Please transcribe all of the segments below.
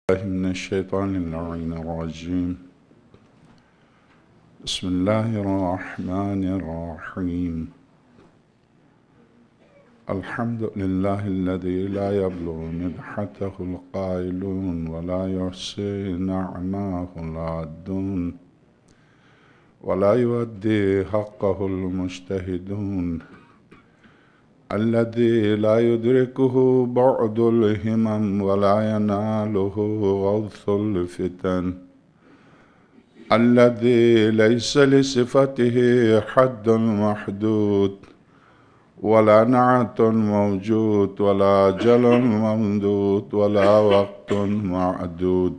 من الشيطان اللعين الرجيم. بسم الله الرحمن الرحيم. الحمد لله الذي لا يبلغ مدحته القائلون ولا يحصي نعماه العادون ولا يؤدي حقه المجتهدون، الذي لا يدركه بعد الهمم ولا يناله غوث الفتن، الذي ليس لصفته حد محدود ولا نعت موجود ولا أجل ممدود ولا وقت معدود،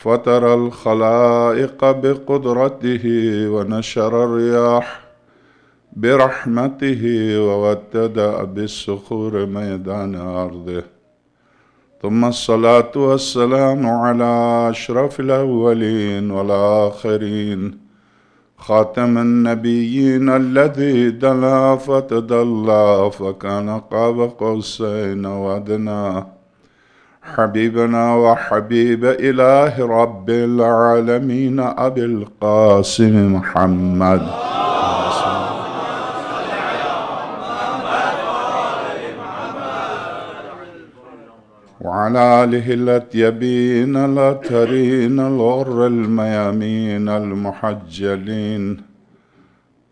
فطر الخلائق بقدرته ونشر الرياح برحمته وودد بالصخور ميدان أرضه، ثم الصلاة والسلام على أشرف الأولين والآخرين، خاتم النبيين الذي دنا فتدلى فكان قاب قوسين وأدنى، حبيبنا وحبيب إله رب العالمين أبي القاسم محمد وعلى آله الأطيبين الأطهرين الغر الميامين المحجلين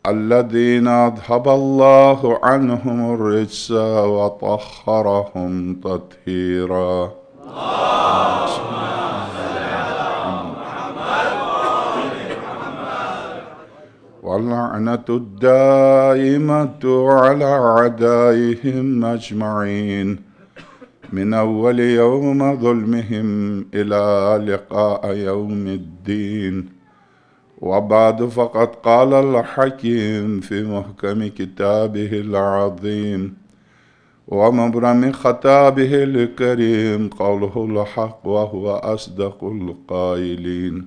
الذين أذهب الله عنهم الرجس وطهرهم تطهيرا. واللعنة الدائمة على أعدائهم أجمعين من أول يوم ظلمهم إلى لقاء يوم الدين. وبعد، فقد قال الحكيم في محكم كتابه العظيم ومبرم خطابه الكريم، قوله الحق وهو أصدق القائلين.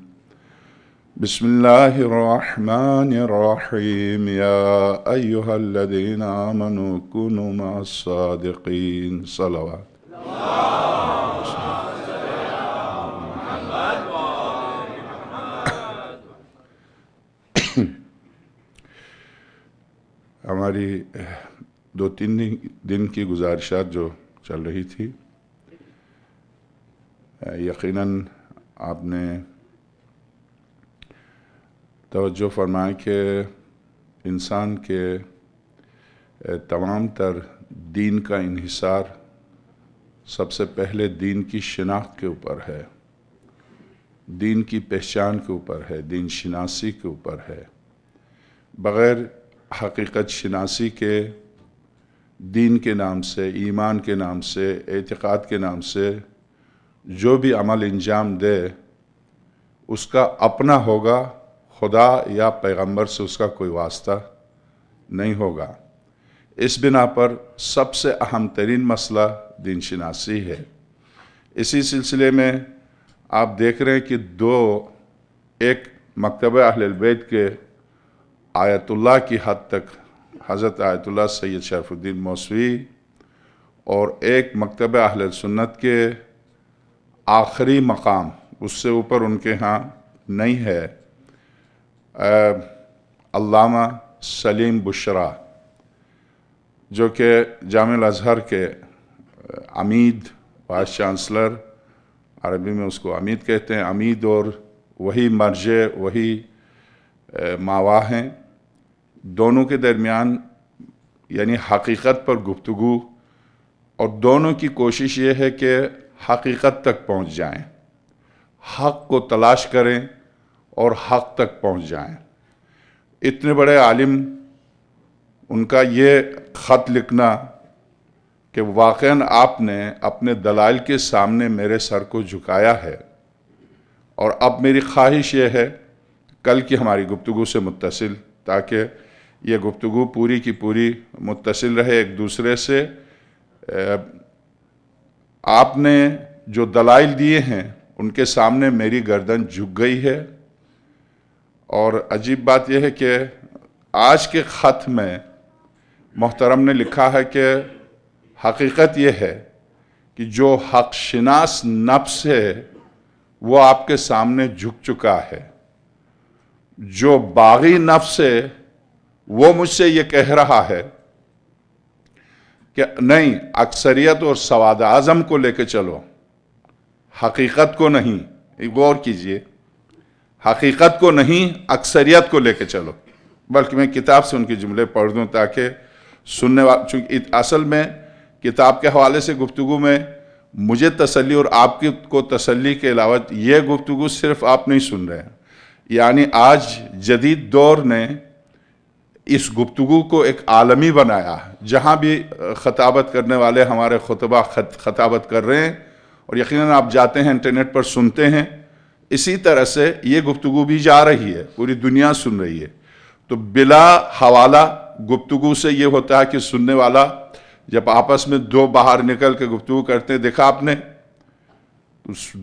بسم الله الرحمن الرحيم. يا أيها الذين آمنوا كونوا مع الصادقين. صلوات. ہماری 2-3 دن کی گزارشات جو چل رہی تھی، یقیناً آپ نے توجہ فرمایا کہ انسان کے تمام تر دین کا انحصار سب سے پہلے دین کی شناخت کے اوپر ہے، دین کی پہچان کے اوپر ہے، دین شناسی کے اوپر ہے۔ بغیر حقیقت شناسی کے دین کے نام سے، ایمان کے نام سے، اعتقاد کے نام سے جو بھی عمل انجام دے، اس کا اپنا ہوگا، خدا یا پیغمبر سے اس کا کوئی واسطہ نہیں ہوگا۔ اس بنا پر سب سے اہم ترین مسئلہ دین شناسی ہے۔ اسی سلسلے میں آپ دیکھ رہے ہیں کہ ایک مکتبہ اہل البیت کے آیت اللہ کی حد تک حضرت آیت اللہ سید شرف الدین موسوی، اور ایک مکتبہ اہل سنت کے آخری مقام، اس سے اوپر ان کے ہاں نہیں ہے، علامہ سلیم بشرا، جو کہ جامعہ الازہر کے عمید، وائس چانسلر، عربی میں اس کو عمید کہتے ہیں، عمید، اور وہی مرجع، وہی ماوا ہیں۔ دونوں کے درمیان یعنی حقیقت پر گفتگو، اور دونوں کی کوشش یہ ہے کہ حقیقت تک پہنچ جائیں، حق کو تلاش کریں اور حق تک پہنچ جائیں۔ اتنے بڑے عالم، ان کا یہ خط لکھنا کہ واقعاً آپ نے اپنے دلائل کے سامنے میرے سر کو جھکایا ہے، اور اب میری خواہش یہ ہے کل کی ہماری گفتگو سے متصل، تاکہ یہ گفتگو پوری کی پوری متصل رہے ایک دوسرے سے۔ آپ نے جو دلائل دیے ہیں ان کے سامنے میری گردن جھک گئی ہے، اور عجیب بات یہ ہے کہ آج کے خط میں محترم نے لکھا ہے کہ حقیقت یہ ہے کہ جو حق شناس نفس ہے وہ آپ کے سامنے جھک چکا ہے، جو باغی نفس ہے وہ مجھ سے یہ کہہ رہا ہے کہ نہیں، اکثریت اور سواد اعظم کو لے کے چلو، حقیقت کو نہیں۔ غور کیجئے، حقیقت کو نہیں، اکثریت کو لے کے چلو۔ بلکہ میں کتاب سے ان کے جملے پڑھ دوں تاکہ سننے والے، چونکہ اصل میں کتاب کے حوالے سے گفتگو میں مجھے تسلی اور آپ کو تسلی کے علاوہ یہ گفتگو صرف آپ نہیں سن رہے ہیں، یعنی آج جدید دور نے اس گفتگو کو ایک عالمی بنایا، جہاں بھی خطابت کرنے والے ہمارے خطبہ خطابت کر رہے ہیں، اور یقیناً آپ جاتے ہیں انٹرنیٹ پر سنتے ہیں، اسی طرح سے یہ گفتگو بھی جا رہی ہے، پوری دنیا سن رہی ہے۔ تو بلا حوالہ گفتگو سے یہ ہوتا ہے کہ سننے والا جب آپس میں دو باہر نکل کے گفتگو کرتے ہیں، دیکھا آپ نے،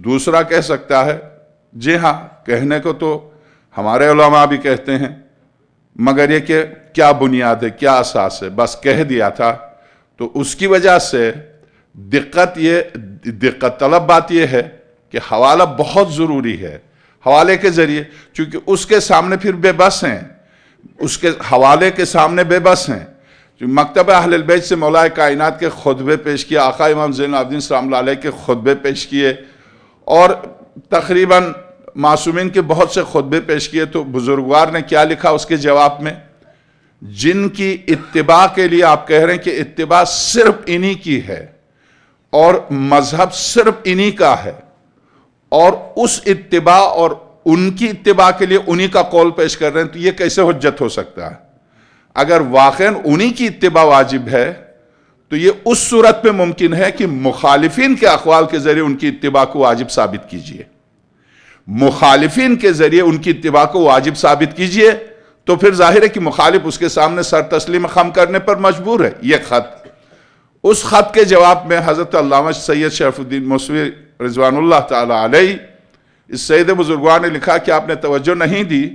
دوسرا کہہ سکتا ہے جی ہاں، کہنے کو تو ہمارے علماء بھی کہتے ہیں، مگر یہ کہ کیا بنیاد ہے، کیا اساس ہے، بس کہہ دیا تھا۔ تو اس کی وجہ سے دقت طلب بات یہ ہے کہ حوالہ بہت ضروری ہے۔ حوالے کے ذریعے، چونکہ اس کے سامنے پھر بے بس ہیں، اس کے حوالے کے سامنے بے بس ہیں۔ مکتبہ اہل البیت سے مولا کائنات کے خطبے پیش کیے، آقا امام زین العابدین سلام اللہ علیہ کے خطبے پیش کیے، اور تقریباً معصومین کے بہت سے خطبے پیش کیے۔ تو بزرگوار نے کیا لکھا اس کے جواب میں؟ جن کی اتباع کے لیے آپ کہہ رہے ہیں کہ اتباع صرف انہی کی ہے اور مذہب صرف انہی کا ہے، اور اس اتباع اور ان کی اتباع کے لیے انہی کا قول پیش کر رہے ہیں، تو یہ کیسے حجت ہو سکتا ہے؟ اگر واقعاً انہی کی اتباع واجب ہے تو یہ اس صورت پہ ممکن ہے کہ مخالفین کے اقوال کے ذریعے ان کی اتباع کو واجب ثابت کیجئے، مخالفین کے ذریعے ان کی اتباع کو واجب ثابت کیجئے، تو پھر ظاہر ہے کہ مخالف اس کے سامنے سر تسلیم خم کرنے پر مجبور ہے۔ یہ خط، اس خط کے جواب میں حضرت علامہ سید شرف الدین موسوی رضوان اللہ تعالی علیہ، اس سید بزرگوار نے لکھا کہ آپ نے توجہ نہیں دی،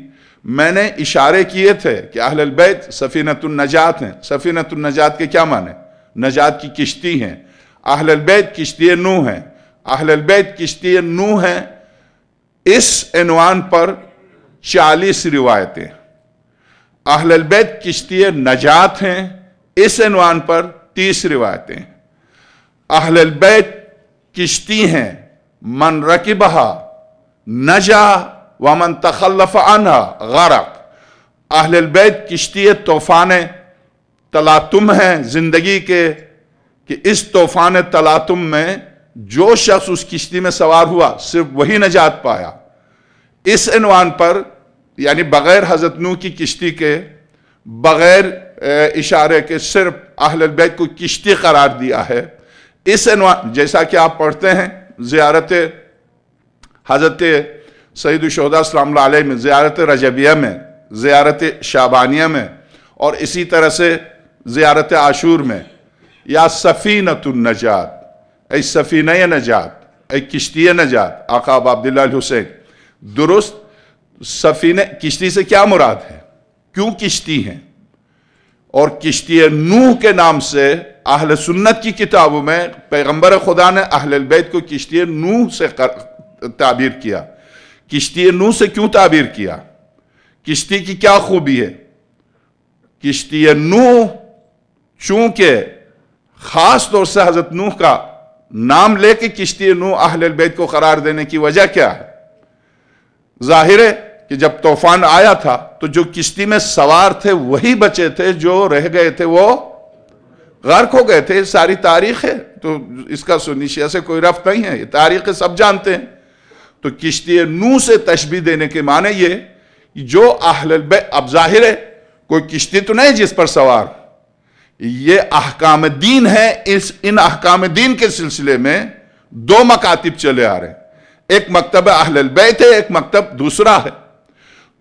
میں نے اشارے کیے تھے کہ اہل البیت سفینۃ النجات ہیں۔ سفینۃ النجات کے کیا معنی؟ نجات کی کشتی ہیں۔ اہل البیت کشتی نوح ہیں، اہل البیت کشتی نوح ہیں۔ اس عنوان پر 40 روایتیں۔ اہل البیت کشتی نجات ہیں، اس عنوان پر 30 روایتیں۔ اہل البیت کشتی ہیں، من رکبہا نجا ومن تخلف عنہا غرق۔ اہل البیت کشتی طوفان تلاطم ہیں زندگی کے، کہ اس طوفان تلاطم میں جو شخص اس کشتی میں سوار ہوا صرف وہی نجات پایا۔ اس عنوان پر، یعنی بغیر حضرت نوح کی کشتی کے، بغیر اشارے کے صرف اہل البیت کو کشتی قرار دیا ہے۔ اس عنوان، جیسا کہ آپ پڑھتے ہیں زیارت حضرت سید الشہداء سلام اللہ علیہ میں، زیارت رجبیہ میں، زیارت شعبانیہ میں، اور اسی طرح سے زیارت عاشور میں، یا سفینۃ النجات، ای سفینہ نجات، ای کشتی نجات، آقا ابا عبداللہ الحسین۔ درست، سفینہ کشتی سے کیا مراد ہے؟ کیوں کشتی ہیں؟ اور کشتی نوح کے نام سے اہل سنت کی کتابوں میں پیغمبر خدا نے اہل البیت کو کشتی نوح سے تعبیر کیا۔ کشتی نوح سے کیوں تعبیر کیا؟ کشتی کی کیا خوبی ہے؟ کشتی نوح چونکہ خاص طور سے حضرت نوح کا نام لے کے کشتی نوح اہل البیت کو قرار دینے کی وجہ کیا ہے؟ ظاہر ہے کہ جب طوفان آیا تھا تو جو کشتی میں سوار تھے وہی بچے تھے، جو رہ گئے تھے وہ غرق ہو گئے تھے۔ ساری تاریخ ہے، تو اس کا سنی شیعہ سے کوئی رفت نہیں ہے، یہ تاریخ سب جانتے ہیں۔ تو کشتی نوح سے تشبیہ دینے کے معنی یہ جو اہل البیت، اب ظاہر ہے کوئی کشتی تو نہیں جس پر سوار، یہ احکام دین ہے۔ ان احکام دین کے سلسلے میں دو مکاتب چلے آ رہے ہیں، ایک مکتب اہل البیت ہے، ایک مکتب دوسرا ہے۔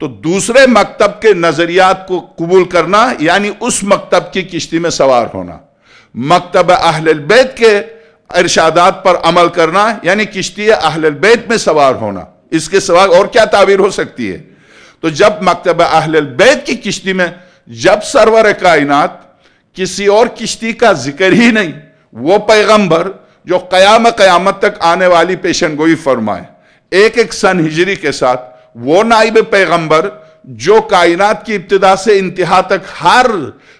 تو دوسرے مکتب کے نظریات کو قبول کرنا یعنی اس مکتب کی کشتی میں سوار ہونا، مکتب اہل البیت کے ارشادات پر عمل کرنا یعنی کشتی اہل البیت میں سوار ہونا۔ اس کے سوا اور کیا تعبیر ہو سکتی ہے؟ تو جب مکتب اہل البیت کی کشتی میں جب سرور کائنات کسی اور کشتی کا ذکر ہی نہیں، وہ پیغمبر جو قیامت تک آنے والی پیشن گوئی فرمائے، ایک سن ہجری کے ساتھ وہ نائب پیغمبر جو کائنات کی ابتدا سے انتہا تک ہر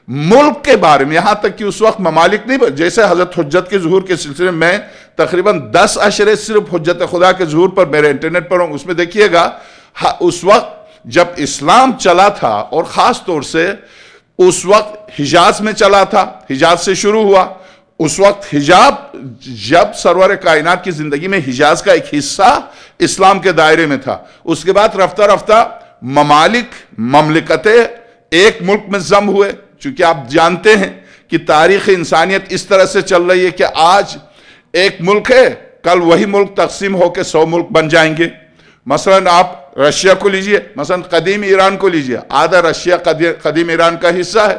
ملک کے بارے میں، یہاں تک کہ اس وقت ممالک نہیں، جیسے حضرت حجت کے ظہور کے سلسلے میں تقریباً 10 اشرے صرف حجت خدا کے ظہور پر میرے انٹرنیٹ پر ہوں، اس میں دیکھیے گا اس وقت جب اسلام چلا تھا، اور خاص طور سے اس وقت حجاز میں چلا تھا، حجاز سے شروع ہوا، اس وقت حجاب جب سرور کائنات کی زندگی میں حجاز کا ایک حصہ اسلام کے دائرے میں تھا، اس کے بعد رفتہ رفتہ مملکتیں ایک ملک میں ضم ہوئے، چونکہ آپ جانتے ہیں کہ تاریخ انسانیت اس طرح سے چل رہی ہے کہ آج ایک ملک ہے، کل وہی ملک تقسیم ہو کے 100 ملک بن جائیں گے۔ مثلا آپ رشیا کو لیجئے، مثلا قدیم ایران کو لیجئے، آدھا رشیا قدیم ایران کا حصہ ہے،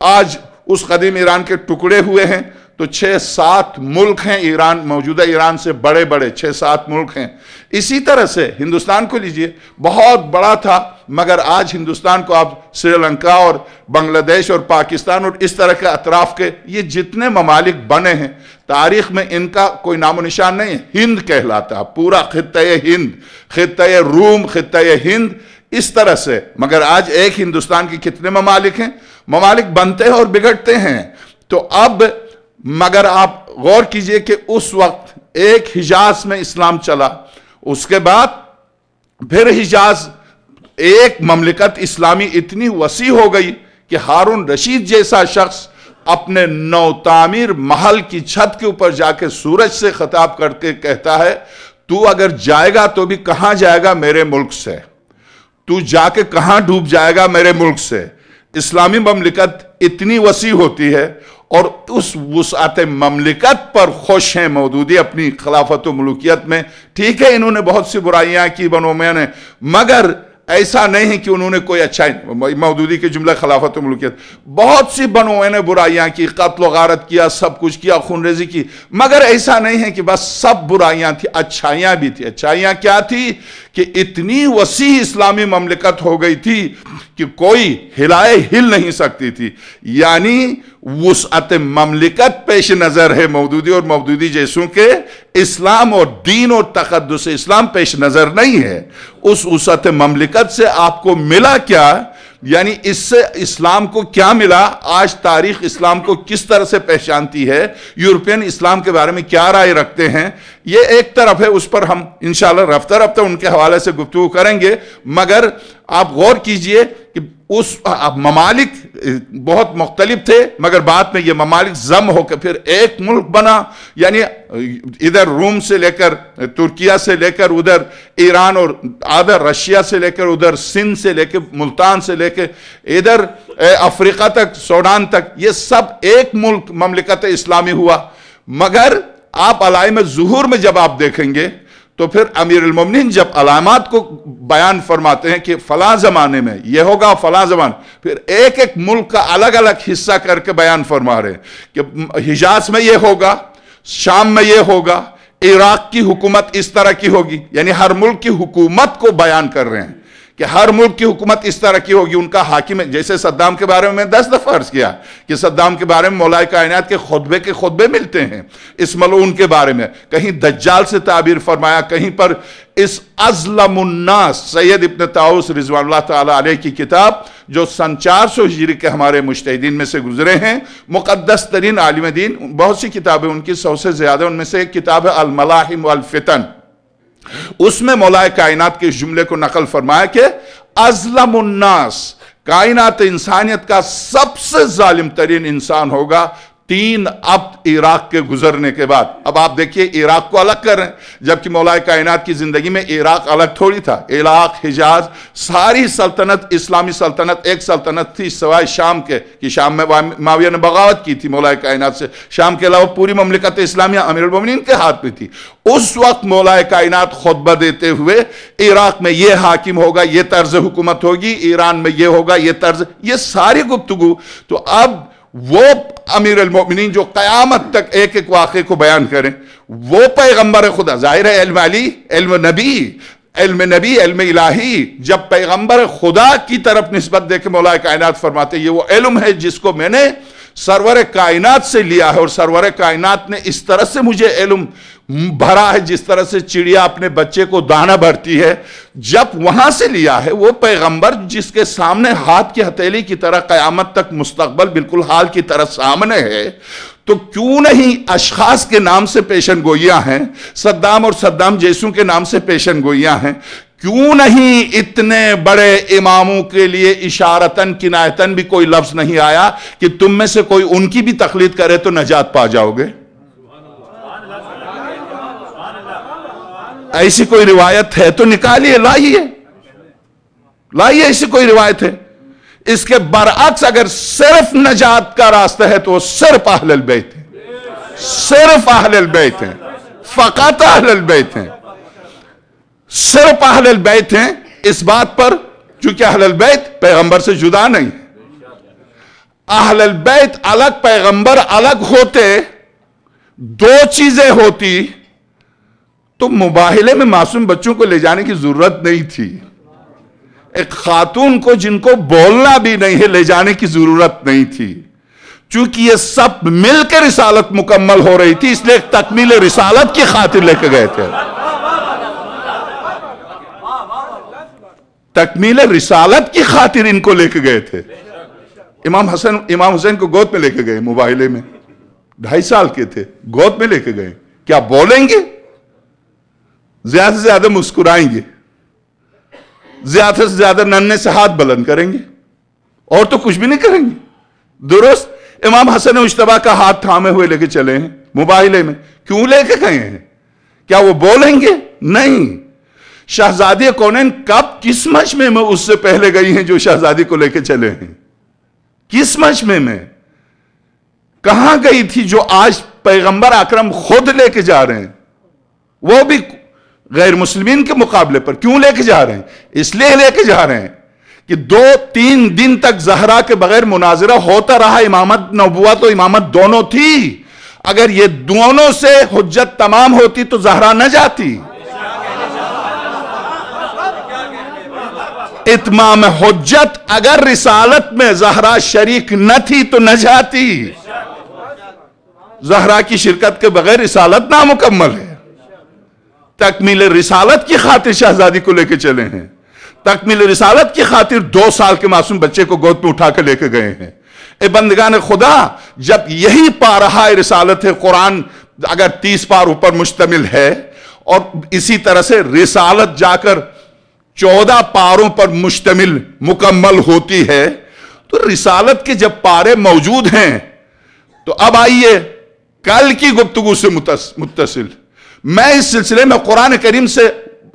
آج اس قدیم ایران کے ٹکڑے ہوئے ہیں تو 6-7 ملک ہیں، ایران موجودہ ایران سے بڑے 6-7 ملک ہیں۔ اسی طرح سے ہندوستان کو لیجئے، بہت بڑا تھا، مگر آج ہندوستان کو آپ سری لنکا اور بنگلہ دیش اور پاکستان اور اس طرح کے اطراف کے یہ جتنے ممالک بنے ہیں، تاریخ میں ان کا کوئی نام و نشان نہیں ہے۔ ہند کہلاتا، پورا خطۂ ہند، خطۂ روم، خطۂ ہند، اس طرح سے۔ مگر آج ایک ہندوستان کی کتنے ممالک ہیں؟ ممالک بنتے ہیں اور بگڑتے ہیں۔ تو اب مگر آپ غور کیجئے کہ اس وقت ایک حجاز میں اسلام چلا، اس کے بعد پھر حجاز ایک مملکت اسلامی اتنی وسیع ہو گئی کہ ہارون رشید جیسا شخص اپنے نو تعمیر محل کی چھت کے اوپر جا کے سورج سے خطاب کر کے کہتا ہے، تو اگر جائے گا تو بھی کہاں جائے گا؟ میرے ملک سے۔ تو جا کے کہاں ڈوب جائے گا؟ میرے ملک سے۔ اسلامی مملکت اتنی وسیع ہوتی ہے، اور اس وسعت مملکت پر خوش ہیں مودودی اپنی خلافت و ملوکیت میں۔ ٹھیک ہے، انہوں نے بہت سی برائیاں کی بنو امیہ نے، مگر ایسا نہیں کہ انہوں نے کوئی اچھائی، مودودی کے جملہ خلافت و ملوکیت، بہت سی بنو امیہ نے برائیاں کی، قتل و غارت کیا، سب کچھ کیا، خون ریزی کی، مگر ایسا نہیں ہے کہ بس سب برائیاں تھی، اچھائیاں بھی تھی۔ اچھائیاں کیا تھی کہ اتنی وسیع اسلامی مملکت ہو گئی تھی کہ کوئی ہل نہیں سکتی تھی، یعنی وسعت مملکت پیش نظر ہے مودودی اور مودودی جیسوں کے، اسلام اور دین اور تقدس اسلام پیش نظر نہیں ہے۔ اس وسعت مملکت سے آپ کو ملا کیا؟ یعنی اس سے اسلام کو کیا ملا؟ آج تاریخ اسلام کو کس طرح سے پہچانتی ہے، یورپین اسلام کے بارے میں کیا رائے رکھتے ہیں، یہ ایک طرف ہے، اس پر ہم انشاءاللہ رفتہ ان کے حوالے سے گفتگو کریں گے۔ مگر آپ غور کیجئے کہ اس ممالک بہت مختلف تھے، مگر بعد میں یہ ممالک ضم ہو کے پھر ایک ملک بنا، یعنی ادھر روم سے لے کر ترکیہ سے لے کر ادھر ایران، اور آدھا رشیا سے لے کر ادھر سندھ سے لے کے ملتان سے لے کے ادھر افریقہ تک، سوڈان تک، یہ سب ایک ملک مملکت اسلامی ہوا۔ مگر آپ علائم ظہور میں جب آپ دیکھیں گے تو پھر امیر المومنین جب علامات کو بیان فرماتے ہیں کہ فلاں زمانے میں یہ ہوگا، فلاں زمان، پھر ایک ملک کا الگ الگ حصہ کر کے بیان فرما رہے ہیں کہ حجاز میں یہ ہوگا، شام میں یہ ہوگا، عراق کی حکومت اس طرح کی ہوگی، یعنی ہر ملک کی حکومت کو بیان کر رہے ہیں کہ ہر ملک کی حکومت اس طرح کی ہوگی، ان کا حاکم ہے۔ جیسے صدام کے بارے میں 10 دفعہ عرض کیا کہ صدام کے بارے میں مولا کائنات کے خطبے ملتے ہیں، اس ملعون کے بارے میں کہیں دجال سے تعبیر فرمایا، کہیں پر اس ازلم الناس، سید ابن طاؤس رضوان اللہ تعالیٰ علیہ کی کتاب جو سن 400 ہجری کے ہمارے مجتہدین میں سے گزرے ہیں، مقدس ترین عالم دین، بہت سی کتابیں ان کی 100 سے زیادہ، ان میں سے ایک کتاب ہے الملاحم والفتن، اس میں مولا کائنات کے جملے کو نقل فرمایا کہ ازلم الناس، کائنات انسانیت کا سب سے ظالم ترین انسان ہوگا 3 عبد عراق کے گزرنے کے بعد۔ اب آپ دیکھیے عراق کو الگ کر رہے ہیں، جبکہ مولا کائنات کی زندگی میں عراق الگ تھوڑی تھا، عراق، حجاز، ساری سلطنت، اسلامی سلطنت ایک سلطنت تھی سوائے شام کے، کہ شام میں معاویہ نے بغاوت کی تھی مولا کائنات سے، شام کے علاوہ پوری مملکت اسلامیہ امیر المومنین کے ہاتھ میں تھی۔ اس وقت مولا کائنات خطبہ دیتے ہوئے عراق میں یہ حاکم ہوگا، یہ طرز حکومت ہوگی، ایران میں یہ ہوگا، یہ طرز، یہ ساری گفتگو۔ تو اب وہ امیر المومنین جو قیامت تک ایک واقعے کو بیان کریں، وہ پیغمبر خدا، ظاہر ہے علم علی، علم نبی، علم الہی، جب پیغمبر خدا کی طرف نسبت دے کے مولا کائنات فرماتے یہ وہ علم ہے جس کو میں نے سرور کائنات سے لیا ہے، اور سرور کائنات نے اس طرح سے مجھے علم بھرا ہے جس طرح سے چڑیا اپنے بچے کو دانہ بھرتی ہے، جب وہاں سے لیا ہے وہ پیغمبر جس کے سامنے ہاتھ کی ہتھیلی کی طرح قیامت تک مستقبل بالکل حال کی طرح سامنے ہے، تو کیوں نہیں اشخاص کے نام سے پیشن گوئیاں ہیں، صدام اور صدام جیسوں کے نام سے پیشن گوئیاں ہیں، کیوں نہیں اتنے بڑے اماموں کے لیے اشارتاً کنایتاً بھی کوئی لفظ نہیں آیا کہ تم میں سے کوئی ان کی بھی تقلید کرے تو نجات پا جاؤ گے؟ ایسی کوئی روایت ہے تو نکالیے، لائیے ایسی کوئی روایت ہے۔ اس کے برعکس اگر صرف نجات کا راستہ ہے تو وہ صرف اہل البیت ہیں، صرف اہل البیت ہیں، فقط اہل البیت ہیں، صرف اہل البیت ہیں۔ اس بات پر چونکہ اہل البیت پیغمبر سے جدا نہیں، اہل البیت الگ پیغمبر الگ ہوتے، دو چیزیں ہوتی تو مباہلے میں معصوم بچوں کو لے جانے کی ضرورت نہیں تھی، ایک خاتون کو جن کو بولنا بھی نہیں ہے لے جانے کی ضرورت نہیں تھی، چونکہ یہ سب مل کے رسالت مکمل ہو رہی تھی، اس لیے ایک تکمیل رسالت کی خاطر لے کے گئے تھے، تکمیل رسالت کی خاطر ان کو لے کے گئے تھے۔ امام حسین کو گود میں لے کے گئے، مباہلے میں 2.5 سال کے تھے، گود میں لے کے گئے، کیا بولیں گے؟ زیادہ سے زیادہ مسکرائیں گے، زیادہ سے زیادہ ننھے سے ہاتھ بلند کریں گے، اور تو کچھ بھی نہیں کریں گے۔ درست امام حسن مجتبیٰ کا ہاتھ تھامے ہوئے لے کے چلے ہیں مباہلے میں، کیوں لے کے گئے ہیں؟ کیا وہ بولیں گے؟ نہیں۔ شہزادی کونین کب کس مجمع میں اس سے پہلے گئی ہیں جو شہزادی کو لے کے چلے ہیں؟ کس مجمع میں کہاں گئی تھی جو آج پیغمبر اکرم خود لے کے جا رہے ہیں، وہ بھی غیر مسلمین کے مقابلے پر؟ کیوں لے کے جا رہے ہیں؟ اس لیے لے کے جا رہے ہیں کہ 2-3 دن تک زہرا کے بغیر مناظرہ ہوتا رہا، امامت نبوت و امامت دونوں تھی، اگر یہ دونوں سے حجت تمام ہوتی تو زہرا نہ جاتی، اتمام حجت اگر رسالت میں زہرا شریک نہ تھی تو نہ جاتی، زہرا کی شرکت کے بغیر رسالت نامکمل ہے۔ تکمیل رسالت کی خاطر شہزادی کو لے کے چلے ہیں، تکمیل رسالت کی خاطر 2 سال کے معصوم بچے کو گود میں اٹھا کے لے کے گئے ہیں۔ اے بندگان خدا، جب یہی پارہا رسالت ہے، قرآن اگر 30 پار اوپر مشتمل ہے اور اسی طرح سے رسالت جا کر 14 پاروں پر مشتمل مکمل ہوتی ہے، تو رسالت کے جب پارے موجود ہیں تو اب آئیے کل کی گفتگو سے متصل میں اس سلسلے میں قرآن کریم سے،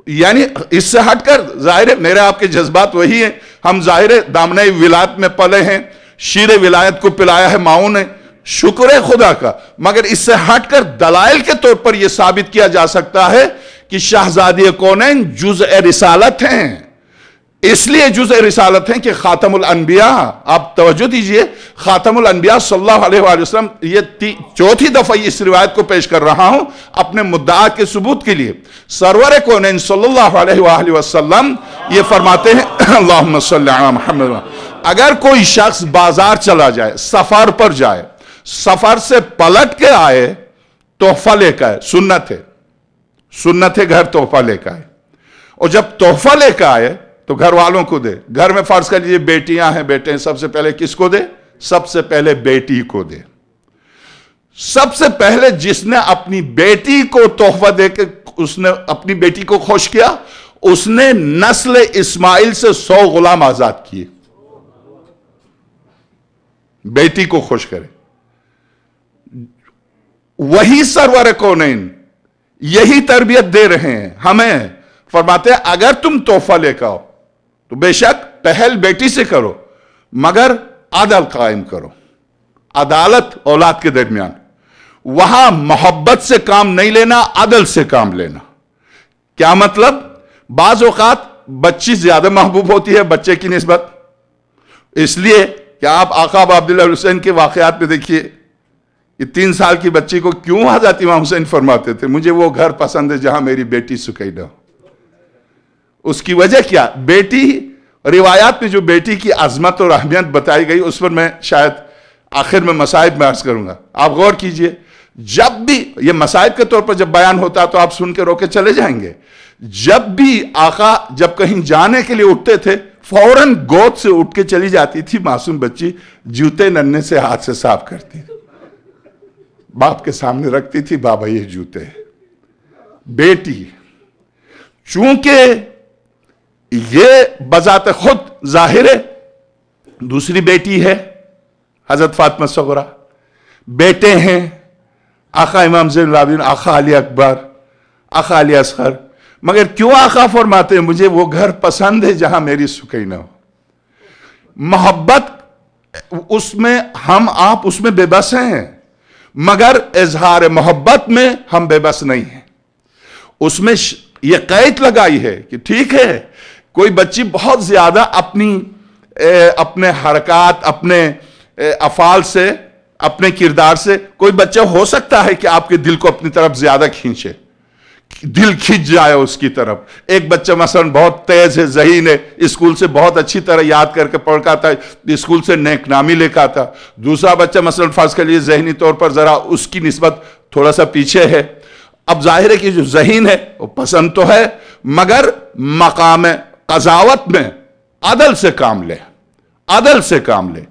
یعنی اس سے ہٹ کر، ظاہر ہے میرے آپ کے جذبات وہی ہیں، ہم ظاہر دامنہ ولایت میں پلے ہیں، شیر ولایت کو پلایا ہے ماؤں نے، شکر ہے خدا کا، مگر اس سے ہٹ کر دلائل کے طور پر یہ ثابت کیا جا سکتا ہے کہ شہزادی کونین جزء رسالت ہیں، اس لیے جزء رسالت ہیں کہ خاتم الانبیاء، آپ توجہ دیجئے، خاتم الانبیاء صلی اللہ علیہ وآلہ وسلم، یہ 4تھی دفعہ اس روایت کو پیش کر رہا ہوں اپنے مدعا کے ثبوت کے لیے۔ سرور کونین صلی اللہ علیہ وآلہ وسلم یہ فرماتے ہیں، اللہم صلی علی محمد، اگر کوئی شخص بازار چلا جائے، سفر پر جائے، سفر سے پلٹ کے آئے، تحفہ لے کے آئے، سنت ہے گھر تحفہ لے کے آئے، اور جب تحفہ لے کے آئے تو گھر والوں کو دے، گھر میں فرض کر لیجیے بیٹیاں ہیں، بیٹے ہیں، سب سے پہلے کس کو دے؟ سب سے پہلے بیٹی کو دے۔ سب سے پہلے جس نے اپنی بیٹی کو تحفہ دے کے اس نے اپنی بیٹی کو خوش کیا، اس نے نسل اسماعیل سے 100 غلام آزاد کیے، بیٹی کو خوش کرے۔ وہی سرور کونین یہی تربیت دے رہے ہیں ہمیں، فرماتے ہیں اگر تم تحفہ لے کے آؤ تو بے شک پہل بیٹی سے کرو، مگر عدل قائم کرو، عدالت اولاد کے درمیان، وہاں محبت سے کام نہیں لینا، عدل سے کام لینا۔ کیا مطلب؟ بعض اوقات بچی زیادہ محبوب ہوتی ہے بچے کی نسبت، اس لیے کہ آپ آقا ابو عبداللہ حسین کے واقعات میں دیکھیے، یہ 3 سال کی بچی کو کیوں حضرت امام حسین فرماتے تھے مجھے وہ گھر پسند ہے جہاں میری بیٹی سکینہ ہو؟ اس کی وجہ کیا؟ بیٹی، روایات میں جو بیٹی کی عظمت اور اہمیت بتائی گئی اس پر میں شاید آخر میں مصائب میں عرض کروں گا، آپ غور کیجئے، جب بھی یہ مصائب کے طور پر جب بیان ہوتا تو آپ سن کے روکے چلے جائیں گے، جب بھی آقا جب کہیں جانے کے لیے اٹھتے تھے فوراً گود سے اٹھ کے چلی جاتی تھی معصوم بچی، جوتے ننھے سے ہاتھ سے صاف کرتی، باپ کے سامنے رکھتی تھی، بابا یہ جوتے۔ بیٹی چونکہ یہ بذات خود ظاہر ہے، دوسری بیٹی ہے حضرت فاطمہ صغرا، بیٹے ہیں آقا امام زین العابدین، آقا علی اکبر، آقا علی اصغر، مگر کیوں آقا فرماتے ہیں مجھے وہ گھر پسند ہے جہاں میری سکینہ ہو؟ محبت اس میں ہم آپ اس میں بے بس ہیں، مگر اظہار محبت میں ہم بے بس نہیں ہیں۔ اس میں یہ قید لگائی ہے کہ ٹھیک ہے کوئی بچی بہت زیادہ اپنے حرکات، اپنے افعال سے، اپنے کردار سے، کوئی بچہ ہو سکتا ہے کہ آپ کے دل کو اپنی طرف زیادہ کھینچے، دل کھینچ جائے اس کی طرف۔ ایک بچہ مثلا بہت تیز ہے، ذہین ہے، اسکول سے بہت اچھی طرح یاد کر کے پڑھ کے آتا ہے، اسکول سے نیک نامی لے کے آتا۔ دوسرا بچہ مثلا فرض کے لیے ذہنی طور پر ذرا اس کی نسبت تھوڑا سا پیچھے ہے۔ اب ظاہر ہے کہ جو ذہین ہے وہ پسند تو ہے، مگر مقام قضاوت میں عدل سے کام لے، عدل سے کام لے۔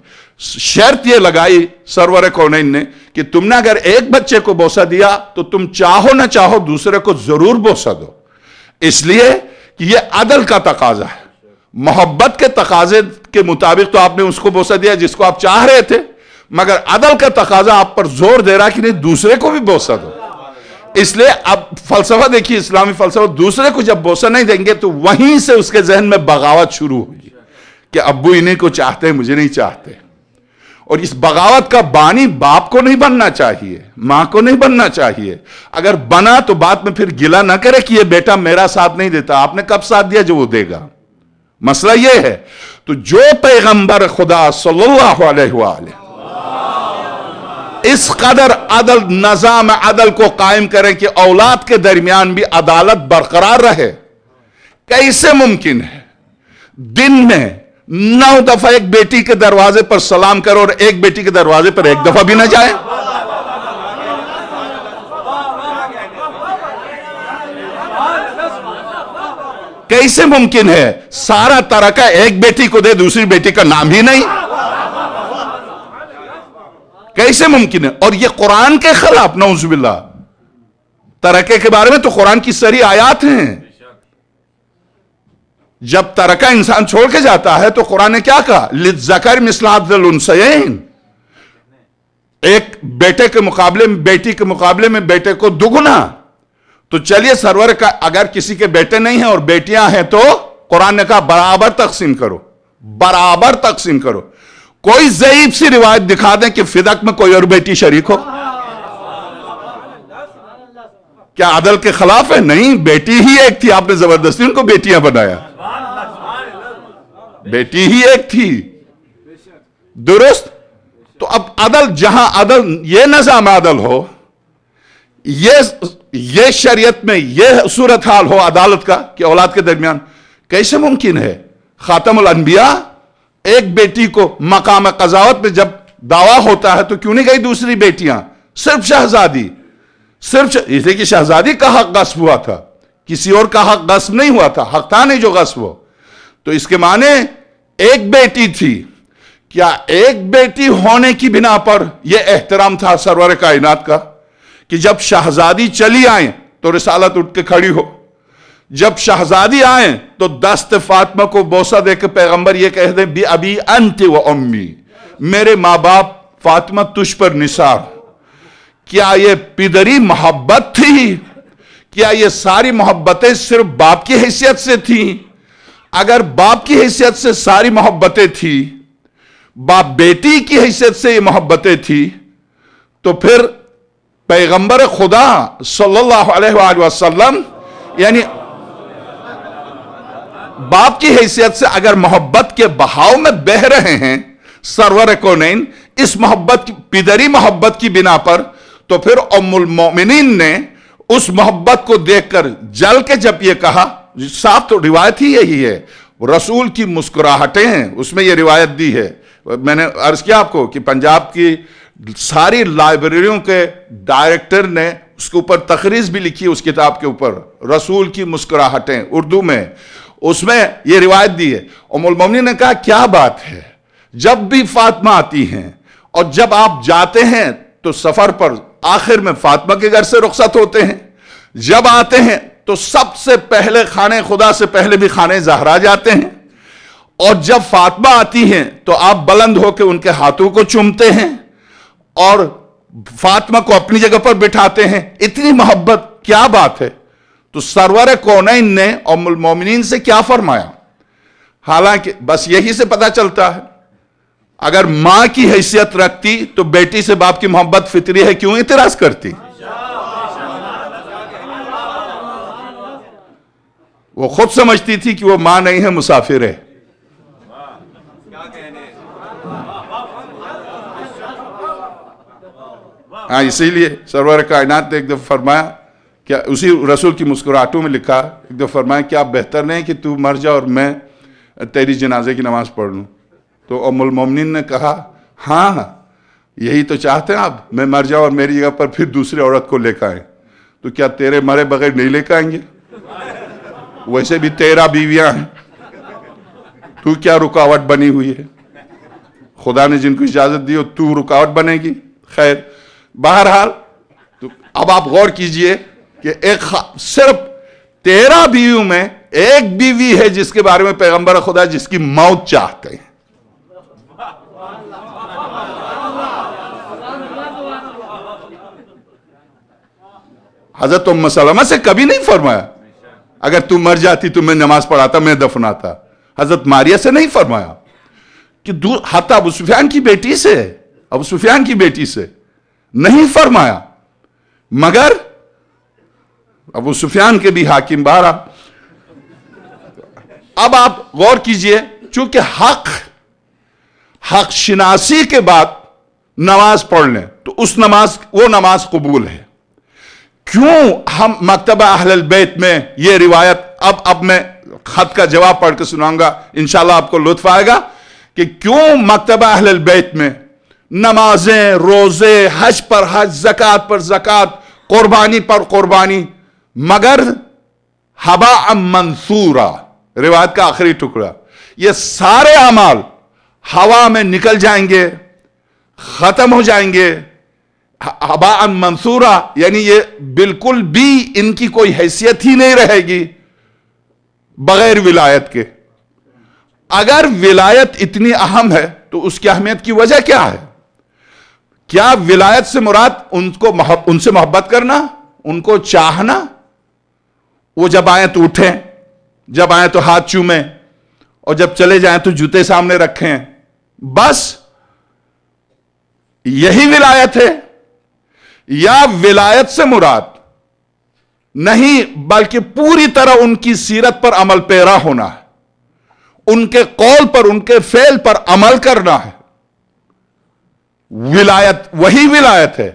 شرط یہ لگائی سرور کونین نے کہ تم نے اگر ایک بچے کو بوسہ دیا تو تم چاہو نہ چاہو دوسرے کو ضرور بوسہ دو، اس لیے کہ یہ عدل کا تقاضا ہے۔ محبت کے تقاضے کے مطابق تو آپ نے اس کو بوسہ دیا جس کو آپ چاہ رہے تھے، مگر عدل کا تقاضا آپ پر زور دے رہا کہ نہیں دوسرے کو بھی بوسہ دو۔ اس لیے اب فلسفہ دیکھیے، اسلامی فلسفہ، دوسرے کو جب بوسہ نہیں دیں گے تو وہیں سے اس کے ذہن میں بغاوت شروع ہوگی کہ ابو انہیں کو چاہتے ہیں، مجھے نہیں چاہتے۔ اور اس بغاوت کا بانی باپ کو نہیں بننا چاہیے، ماں کو نہیں بننا چاہیے۔ اگر بنا تو بعد میں پھر گلہ نہ کرے کہ یہ بیٹا میرا ساتھ نہیں دیتا، آپ نے کب ساتھ دیا جو وہ دے گا۔ مسئلہ یہ ہے تو جو پیغمبر خدا صلی اللہ علیہ وآلہ اس قدر عدل، نظام عدل کو قائم کریں کہ اولاد کے درمیان بھی عدالت برقرار رہے، کیسے ممکن ہے دن میں 9 دفعہ ایک بیٹی کے دروازے پر سلام کرو اور ایک بیٹی کے دروازے پر ایک دفعہ بھی نہ جائے؟ کیسے ممکن ہے سارا ترکہ ایک بیٹی کو دے دوسری بیٹی کا نام ہی نہیں؟ کیسے ممکن ہے؟ اور یہ قرآن کے خلاف، نعوذ باللہ۔ ترکے کے بارے میں تو قرآن کی ساری آیات ہیں۔ جب ترکہ انسان چھوڑ کے جاتا ہے تو قرآن نے کیا کہا؟ لِلذَّكَرِ مِثْلُ حَظِّ الْأُنثَيَيْنِ، ایک بیٹے کے مقابلے میں، بیٹی کے مقابلے میں بیٹے کو دگنا۔ تو چلیے سرور کا اگر کسی کے بیٹے نہیں ہیں اور بیٹیاں ہیں تو قرآن نے کہا برابر تقسیم کرو، برابر تقسیم کرو۔ کوئی ضعیف سی روایت دکھا دیں کہ فدق میں کوئی اور بیٹی شریک ہو، کیا عدل کے خلاف ہے؟ نہیں، بیٹی ہی ایک تھی، آپ نے زبردستی ان کو بیٹیاں بنایا، بیٹی ہی ایک تھی، درست؟ تو اب عدل جہاں عدل، یہ نظام عدل ہو، یہ شریعت میں یہ صورتحال ہو عدالت کا کہ اولاد کے درمیان، کیسے ممکن ہے؟ خاتم الانبیاء ایک بیٹی کو مقام قضاوت میں جب دعویٰ ہوتا ہے تو کیوں نہیں گئی دوسری بیٹیاں؟ صرف شہزادی، صرف اس لیے کہ شہزادی کا حق غصب ہوا تھا، کسی اور کا حق غصب نہیں ہوا تھا، حق تھا نہیں جو غصب ہو۔ تو اس کے معنی ایک بیٹی تھی، کیا ایک بیٹی ہونے کی بنا پر یہ احترام تھا سرور کائنات کا کہ جب شہزادی چلی آئیں تو رسالت اٹھ کے کھڑی ہو، جب شہزادی آئیں تو دست فاطمہ کو بوسہ دے کے پیغمبر یہ کہہ دیں بی ابی انت و امی، میرے ماں باپ فاطمہ تجھ پر نثار۔ کیا یہ پدری محبت تھی؟ کیا یہ ساری محبتیں صرف باپ کی حیثیت سے تھیں؟ اگر باپ کی حیثیت سے ساری محبتیں تھیں، باپ بیٹی کی حیثیت سے یہ محبتیں تھیں، تو پھر پیغمبر خدا صلی اللہ علیہ وآلہ وسلم یعنی باپ کی حیثیت سے اگر محبت کے بہاؤ میں بہ رہے ہیں سرور کونین اس محبت کی، پدری محبت کی بنا پر، تو پھر ام المومنین نے اس محبت کو دیکھ کر جل کے جب یہ کہا، صاف تو روایت ہی یہی ہے، رسول کی مسکراہٹیں ہیں اس میں یہ روایت دی ہے، میں نے عرض کیا آپ کو کہ پنجاب کی ساری لائبریریوں کے ڈائریکٹر نے اس کے اوپر تخریص بھی لکھی اس کتاب کے اوپر، رسول کی مسکراہٹیں، اردو میں، اس میں یہ روایت دی ہے۔ ام المومنین نے کہا کیا بات ہے، جب بھی فاطمہ آتی ہیں اور جب آپ جاتے ہیں تو سفر پر آخر میں فاطمہ کے گھر سے رخصت ہوتے ہیں، جب آتے ہیں تو سب سے پہلے خانہ خدا سے پہلے بھی خانہ زہرا جاتے ہیں، اور جب فاطمہ آتی ہیں تو آپ بلند ہو کے ان کے ہاتھوں کو چومتے ہیں اور فاطمہ کو اپنی جگہ پر بٹھاتے ہیں۔ اتنی محبت، کیا بات ہے۔ تو سرور کونین نے ام المومنین سے کیا فرمایا؟ حالانکہ بس یہی سے پتہ چلتا ہے اگر ماں کی حیثیت رکھتی تو بیٹی سے باپ کی محبت فطری ہے، کیوں اعتراض کرتی؟ وہ خود سمجھتی تھی کہ وہ ماں نہیں ہے، مسافر ہے۔ ہاں، اسی لیے سرور کائنات نے ایک دفعہ فرمایا، کیا اسی رسول کی مسکراہٹوں میں لکھا، ایک دفعہ فرمایا کیا بہتر نہیں کہ تو مر جا اور میں تیری جنازے کی نماز پڑھ لوں؟ تو ام المومنین نے کہا ہاں یہی تو چاہتے ہیں آپ، میں مر جاؤں اور میری جگہ پر پھر دوسری عورت کو لے کے آئیں۔ تو کیا تیرے مرے بغیر نہیں لے کے آئیں گے؟ ویسے بھی 13 بیویاں ہیں، تو کیا رکاوٹ بنی ہوئی ہے؟ خدا نے جن کو اجازت دی ہو تو رکاوٹ بنے گی؟ خیر، بہرحال تو اب آپ غور کیجئے کہ صرف 13 بیویوں میں ایک بیوی ہے جس کے بارے میں پیغمبر خدا جس کی موت چاہتے ہیں۔ حضرت ام سلمہ سے کبھی نہیں فرمایا اگر تم مر جاتی تو میں نماز پڑھاتا، میں دفناتا۔ حضرت ماریہ سے نہیں فرمایا کہ حتی ابو سفیان کی بیٹی سے، ابو سفیان کی بیٹی سے نہیں فرمایا، مگر ابو سفیان کے بھی حاکم بارہ۔ اب آپ غور کیجئے، چونکہ حق شناسی کے بعد نماز پڑھ لیں تو وہ نماز قبول ہے۔ کیوں ہم مکتبہ اہل البیت میں یہ روایت، اب میں خط کا جواب پڑھ کے سناؤں گا، انشاءاللہ آپ کو لطف آئے گا کہ کیوں مکتبہ اہل البیت میں نمازیں، روزے، حج پر حج، زکوٰۃ پر زکوٰۃ، قربانی پر قربانی، مگر ہباء منثورا، روایت کا آخری ٹکڑا، یہ سارے اعمال ہوا میں نکل جائیں گے، ختم ہو جائیں گے، ہباء منثورا، یعنی یہ بالکل بھی ان کی کوئی حیثیت ہی نہیں رہے گی بغیر ولایت کے۔ اگر ولایت اتنی اہم ہے تو اس کی اہمیت کی وجہ کیا ہے؟ کیا ولایت سے مراد ان سے محبت کرنا، ان کو چاہنا؟ وہ جب آئیں تو اٹھیں، جب آئیں تو ہاتھ چومیں، اور جب چلے جائیں تو جوتے سامنے رکھیں، بس یہی ولایت ہے؟ یا ولایت سے مراد نہیں بلکہ پوری طرح ان کی سیرت پر عمل پیرا ہونا ہے، ان کے قول پر، ان کے فعل پر عمل کرنا ہے؟ ولایت وہی ولایت ہے۔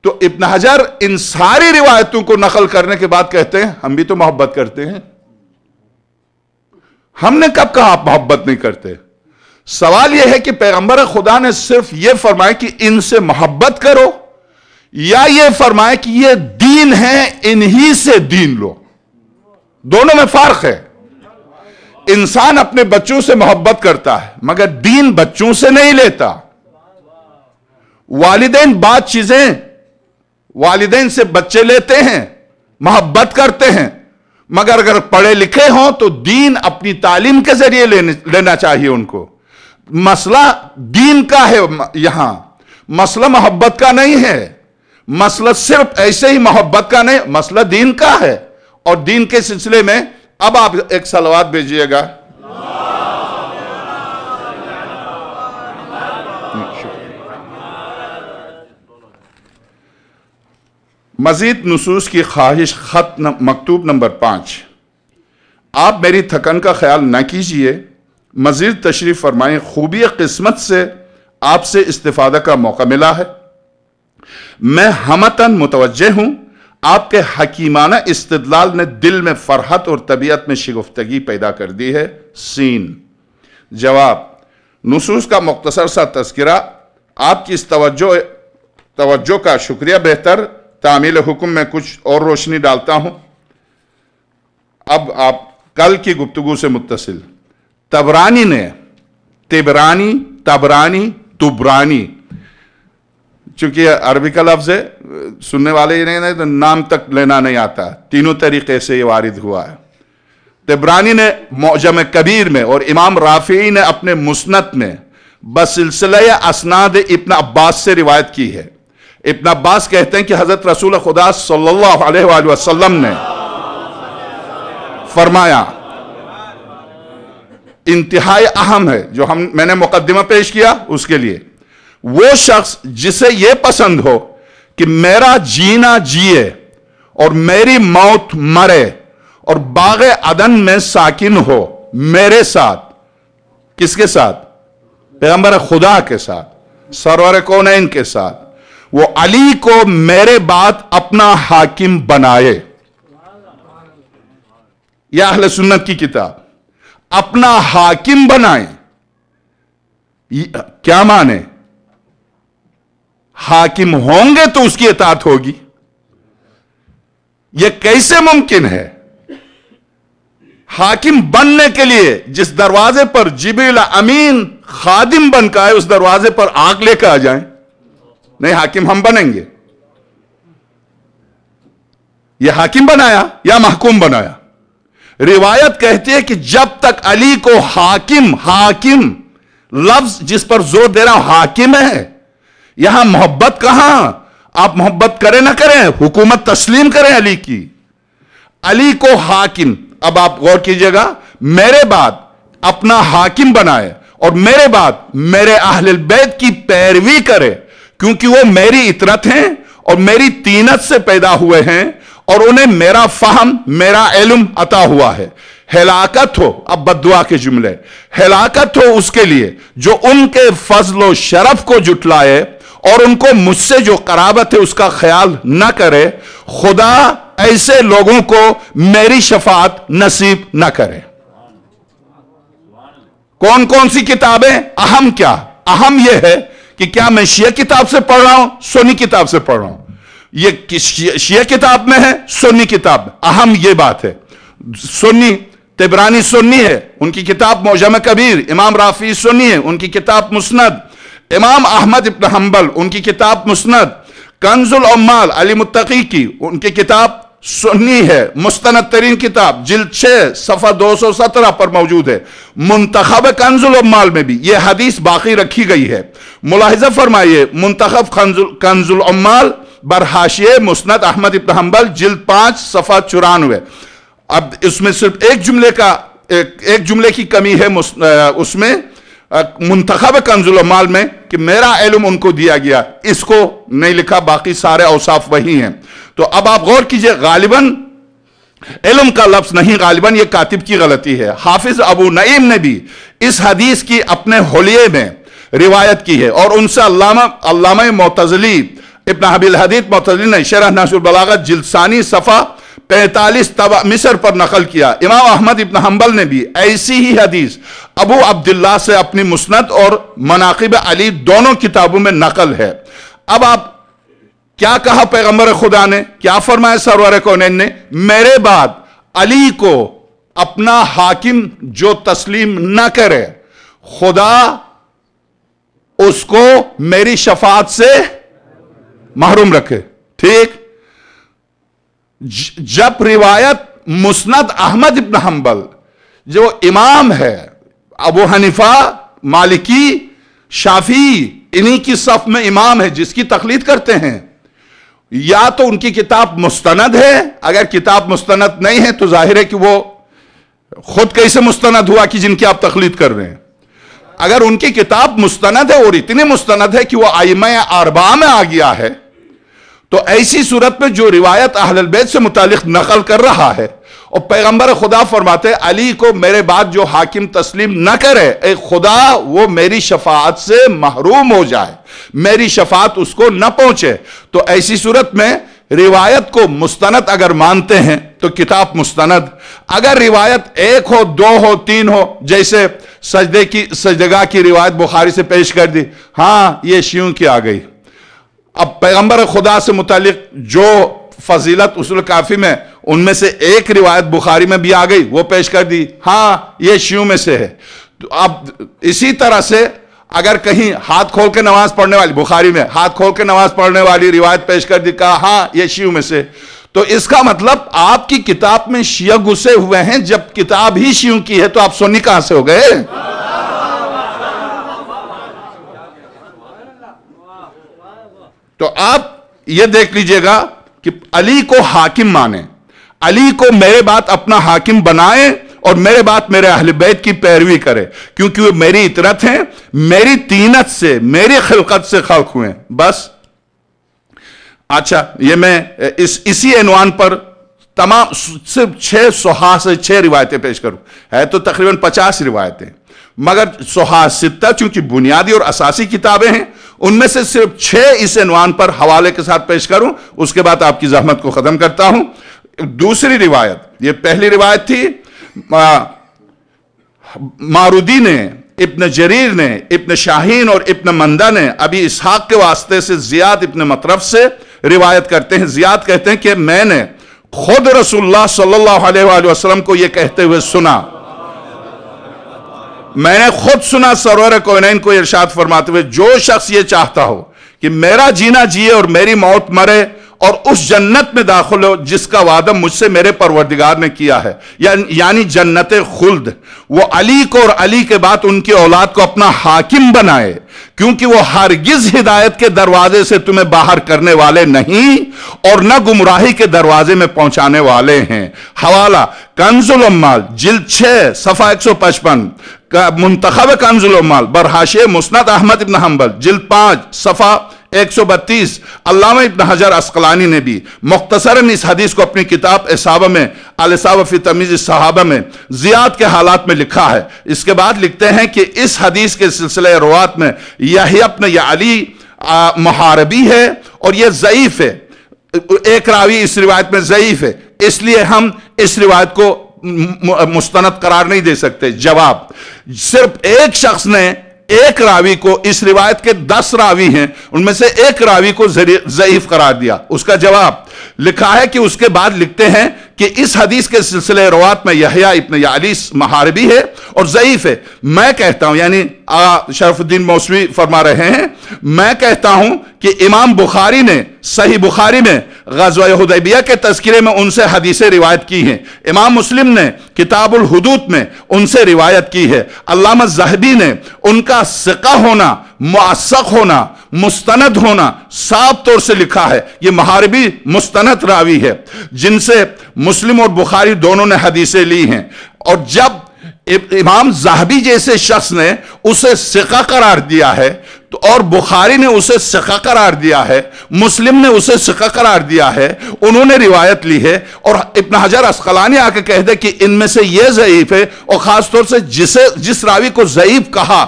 تو ابن حجر ان ساری روایتوں کو نقل کرنے کے بعد کہتے ہیں ہم بھی تو محبت کرتے ہیں۔ ہم نے کب کہا آپ محبت نہیں کرتے؟ سوال یہ ہے کہ پیغمبر خدا نے صرف یہ فرمایا کہ ان سے محبت کرو، یا یہ فرمایا کہ یہ دین ہے، انہی سے دین لو؟ دونوں میں فرق ہے۔ انسان اپنے بچوں سے محبت کرتا ہے مگر دین بچوں سے نہیں لیتا۔ والدین بعض چیزیں والدین سے بچے لیتے ہیں، محبت کرتے ہیں، مگر اگر پڑھے لکھے ہوں تو دین اپنی تعلیم کے ذریعے لینا چاہیے ان کو۔ مسئلہ دین کا ہے، یہاں مسئلہ محبت کا نہیں ہے، مسئلہ صرف ایسے ہی محبت کا نہیں، مسئلہ دین کا ہے۔ اور دین کے سلسلے میں اب آپ ایک صلوات بھیجیے گا۔ مزید نصوص کی خواہش، خط مکتوب نمبر 5۔ آپ میری تھکن کا خیال نہ کیجئے، مزید تشریف فرمائیں، خوبی قسمت سے آپ سے استفادہ کا موقع ملا ہے۔ میں ہمتاً متوجہ ہوں، آپ کے حکیمانہ استدلال نے دل میں فرحت اور طبیعت میں شگفتگی پیدا کر دی ہے۔ سین جواب، نصوص کا مختصر سا تذکرہ، آپ کی اس توجہ کا شکریہ، بہتر تعمیل حکم میں کچھ اور روشنی ڈالتا ہوں۔ اب آپ کل کی گفتگو سے متصل، تبرانی نے تبرانی تبرانی، چونکہ عربی کا لفظ ہے، سننے والے نہیں نام تک لینا نہیں آتا، تینوں طریقے سے یہ وارد ہوا ہے۔ تبرانی نے معجم کبیر میں اور امام رافعی نے اپنے مسند میں بسلسلہ اسناد ابن عباس سے روایت کی ہے۔ ابن عباس کہتے ہیں کہ حضرت رسول خدا صلی اللہ علیہ وآلہ وسلم نے فرمایا، انتہائی اہم ہے جو میں نے مقدمہ پیش کیا اس کے لیے، وہ شخص جسے یہ پسند ہو کہ میرا جینا جیے اور میری موت مرے اور باغ عدن میں ساکن ہو میرے ساتھ۔ کس کے ساتھ؟ پیغمبر خدا کے ساتھ، سرور کونین کے ساتھ۔ وہ علی کو میرے بعد اپنا حاکم بنائے۔ یہ اہل سنت کی کتاب، اپنا حاکم بنائے۔ کیا مانے؟ حاکم ہوں گے تو اس کی اطاعت ہوگی۔ یہ کیسے ممکن ہے؟ حاکم بننے کے لیے جس دروازے پر جبریل امین خادم بن کا ہے، اس دروازے پر آگ لے کے آ جائیں؟ نہیں، حاکم ہم بنیں گے۔ یہ حاکم بنایا یا محکوم بنایا؟ روایت کہتی ہے کہ جب تک علی کو حاکم لفظ جس پر زور دے رہا ہوں حاکم ہے، یہاں محبت کہاں؟ آپ محبت کریں نہ کریں، حکومت تسلیم کریں علی کی۔ علی کو حاکم، اب آپ غور کیجئے گا، میرے بعد اپنا حاکم بنائے اور میرے بعد میرے اہل البیت کی پیروی کرے، کیونکہ وہ میری اطرت ہیں اور میری طینت سے پیدا ہوئے ہیں اور انہیں میرا فہم، میرا علم عطا ہوا ہے۔ ہلاکت ہو، اب بددعا کے جملے، ہلاکت ہو اس کے لیے جو ان کے فضل و شرف کو جھٹلائے اور ان کو مجھ سے جو قرابت ہے اس کا خیال نہ کرے۔ خدا ایسے لوگوں کو میری شفاعت نصیب نہ کرے۔ کون کون سی کتابیں؟ اہم کیا؟ اہم یہ ہے کہ کیا میں شیعہ کتاب سے پڑھ رہا ہوں، سنی کتاب سے پڑھ رہا ہوں؟ یہ شیعہ کتاب میں ہے، سنی کتاب میں؟ اہم یہ بات ہے۔ سنی، تبرانی سنی ہے، ان کی کتاب معجم کبیر، امام رافعی سنی ہے، ان کی کتاب مسند، امام احمد ابن حنبل ان کی کتاب مسند، کنز العمال علی متقی کی ان کی کتاب سنی ہے، مستند ترین کتاب، جلد 6 صفحہ 217 پر موجود ہے۔ منتخب کنز العمال میں بھی یہ حدیث باقی رکھی گئی ہے۔ ملاحظہ فرمائیے، منتخب کنز العمال برحاشیے مسند احمد ابن حنبل جلد 5 صفحہ 94۔ اب اس میں صرف ایک جملے کی کمی ہے اس میں، منتخب کنز العمال میں، کہ میرا علم ان کو دیا گیا، اس کو نہیں لکھا، باقی سارے اوصاف وہی ہیں۔ تو اب آپ غور کیجئے، غالباً علم کا لفظ نہیں، غالباً یہ کاتب کی غلطی ہے۔ حافظ ابو نعیم نے بھی اس حدیث کی اپنے حلیے میں روایت کی ہے اور ان سے علامہ معتزلی ابن حبیل حدید معتزلی نے شرح نحو البلاغہ جلد ثانی صفحہ 45 طبع مصر پر نقل کیا۔ امام احمد ابن حنبل نے بھی ایسی ہی حدیث ابو عبداللہ سے اپنی مسند اور مناقب علی دونوں کتابوں میں نقل ہے۔ اب آپ کیا کہا پیغمبر خدا نے؟ کیا فرمایا سرور کونین نے؟ میرے بعد علی کو اپنا حاکم جو تسلیم نہ کرے، خدا اس کو میری شفاعت سے محروم رکھے۔ ٹھیک؟ جب روایت مسند احمد ابن حنبل جو امام ہے، ابو حنیفہ، مالکی، شافعی، انہی کی صف میں امام ہے جس کی تقلید کرتے ہیں، یا تو ان کی کتاب مستند ہے، اگر کتاب مستند نہیں ہے تو ظاہر ہے کہ وہ خود کیسے مستند ہوا کہ جن کی آپ تقلید کر رہے ہیں۔ اگر ان کی کتاب مستند ہے اور اتنی مستند ہے کہ وہ ائمہ اربعہ میں آ گیا ہے، تو ایسی صورت میں جو روایت اہل البیت سے متعلق نقل کر رہا ہے اور پیغمبر خدا فرماتے علی کو میرے بعد جو حاکم تسلیم نہ کرے، اے خدا وہ میری شفاعت سے محروم ہو جائے، میری شفاعت اس کو نہ پہنچے، تو ایسی صورت میں روایت کو مستند اگر مانتے ہیں تو کتاب مستند. اگر روایت ایک ہو، دو ہو، تین ہو، جیسے سجدگاہ کی روایت بخاری سے پیش کر دی، ہاں یہ شیعوں کی آ گئی. اب پیغمبر خدا سے متعلق جو فضیلت اصول کافی میں، ان میں سے ایک روایت بخاری میں بھی آ گئی، وہ پیش کر دی، ہاں یہ شیعوں میں سے ہے. تو اب اسی طرح سے اگر کہیں ہاتھ کھول کے نماز پڑھنے والی، بخاری میں ہاتھ کھول کے نماز پڑھنے والی روایت پیش کر دی، کہا ہاں یہ شیعوں میں سے. تو اس کا مطلب آپ کی کتاب میں شیعہ گھسے ہوئے ہیں. جب کتاب ہی شیعوں کی ہے تو آپ سنی کہاں سے ہو گئے؟ تو آپ یہ دیکھ لیجئے گا کہ علی کو حاکم مانیں، علی کو میرے بات اپنا حاکم بنائیں، اور میرے بات میرے اہل بیت کی پیروی کرے، کیونکہ وہ میری اطرت ہیں، میری طینت سے، میری خلقت سے خلق ہوئے. بس. اچھا، یہ میں اسی عنوان پر تمام صرف 6 صحاح سے 6 روایتیں پیش کروں. ہے تو تقریباً 50 روایتیں، مگر صحاح 6 چونکہ بنیادی اور اساسی کتابیں ہیں، ان میں سے صرف 6 اس عنوان پر حوالے کے ساتھ پیش کروں. اس کے بعد آپ کی زحمت کو ختم کرتا ہوں. دوسری روایت، یہ پہلی روایت تھی ماردی نے، ابن جریر نے، ابن شاہین اور ابن مندہ نے ابی اسحاق کے واسطے سے زیاد ابن مطرف سے روایت کرتے ہیں. زیاد کہتے ہیں کہ میں نے خود رسول اللہ صلی اللہ علیہ وآلہ وسلم کو یہ کہتے ہوئے سنا، میں نے خود سنا سرور کونین کو ارشاد فرماتے ہوئے، جو شخص یہ چاہتا ہو کہ میرا جینا جیے اور میری موت مرے اور اس جنت میں داخل ہو جس کا وعدہ مجھ سے میرے پروردگار نے کیا ہے، یعنی جنت خلد، وہ علی کو اور علی کے بعد ان کی اولاد کو اپنا حاکم بنائے، کیونکہ وہ ہرگز ہدایت کے دروازے سے تمہیں باہر کرنے والے نہیں اور نہ گمراہی کے دروازے میں پہنچانے والے ہیں. حوالہ کنز العمال جلد 6 صفحہ 155، منتخب کنز العمال برحاشیہ مسند احمد ابن حنبل جلد 5 صفحہ 132. علامہ ابن حجر عسقلانی نے بھی مختصراً اس حدیث کو اپنی کتاب اصابہ میں، الاصابہ فی تمیز الصحابہ میں زیاد کے حالات میں لکھا ہے. اس کے بعد لکھتے ہیں کہ اس حدیث کے سلسلہ روات میں یحییٰ ابن یعلی محاربی ہے اور یہ ضعیف ہے. ایک راوی اس روایت میں ضعیف ہے، اس لیے ہم اس روایت کو مستند قرار نہیں دے سکتے. جواب، صرف ایک شخص نے ایک راوی کو، اس روایت کے 10 راوی ہیں، ان میں سے ایک راوی کو ضعیف قرار دیا. اس کا جواب لکھا ہے کہ اس کے بعد لکھتے ہیں کہ اس حدیث کے سلسلے روات میں یحییٰ ابن یعلی محاربی ہے اور ضعیف ہے. میں کہتا ہوں، یعنی شرف الدین موسوی فرما رہے ہیں، میں کہتا ہوں کہ امام بخاری نے صحیح بخاری میں غزوہ حدیبیہ کے تذکرے میں ان سے حدیثیں روایت کی ہیں. امام مسلم نے کتاب الحدود میں ان سے روایت کی ہے. علامہ ذہبی نے ان کا ثقہ ہونا، موثق ہونا، مستند ہونا صاف طور سے لکھا ہے. یہ محاربی مستند راوی ہے جن سے مسلم اور بخاری دونوں نے حدیثیں لی ہیں. اور جب امام ذہبی جیسے شخص نے اسے ثقہ قرار دیا ہے تو اور بخاری نے اسے ثقہ قرار دیا ہے، مسلم نے اسے ثقہ قرار دیا ہے، انہوں نے روایت لی ہے، اور ابن حجر عسقلانی آ کے کہہ دے کہ ان میں سے یہ ضعیف ہے، اور خاص طور سے جس راوی کو ضعیف کہا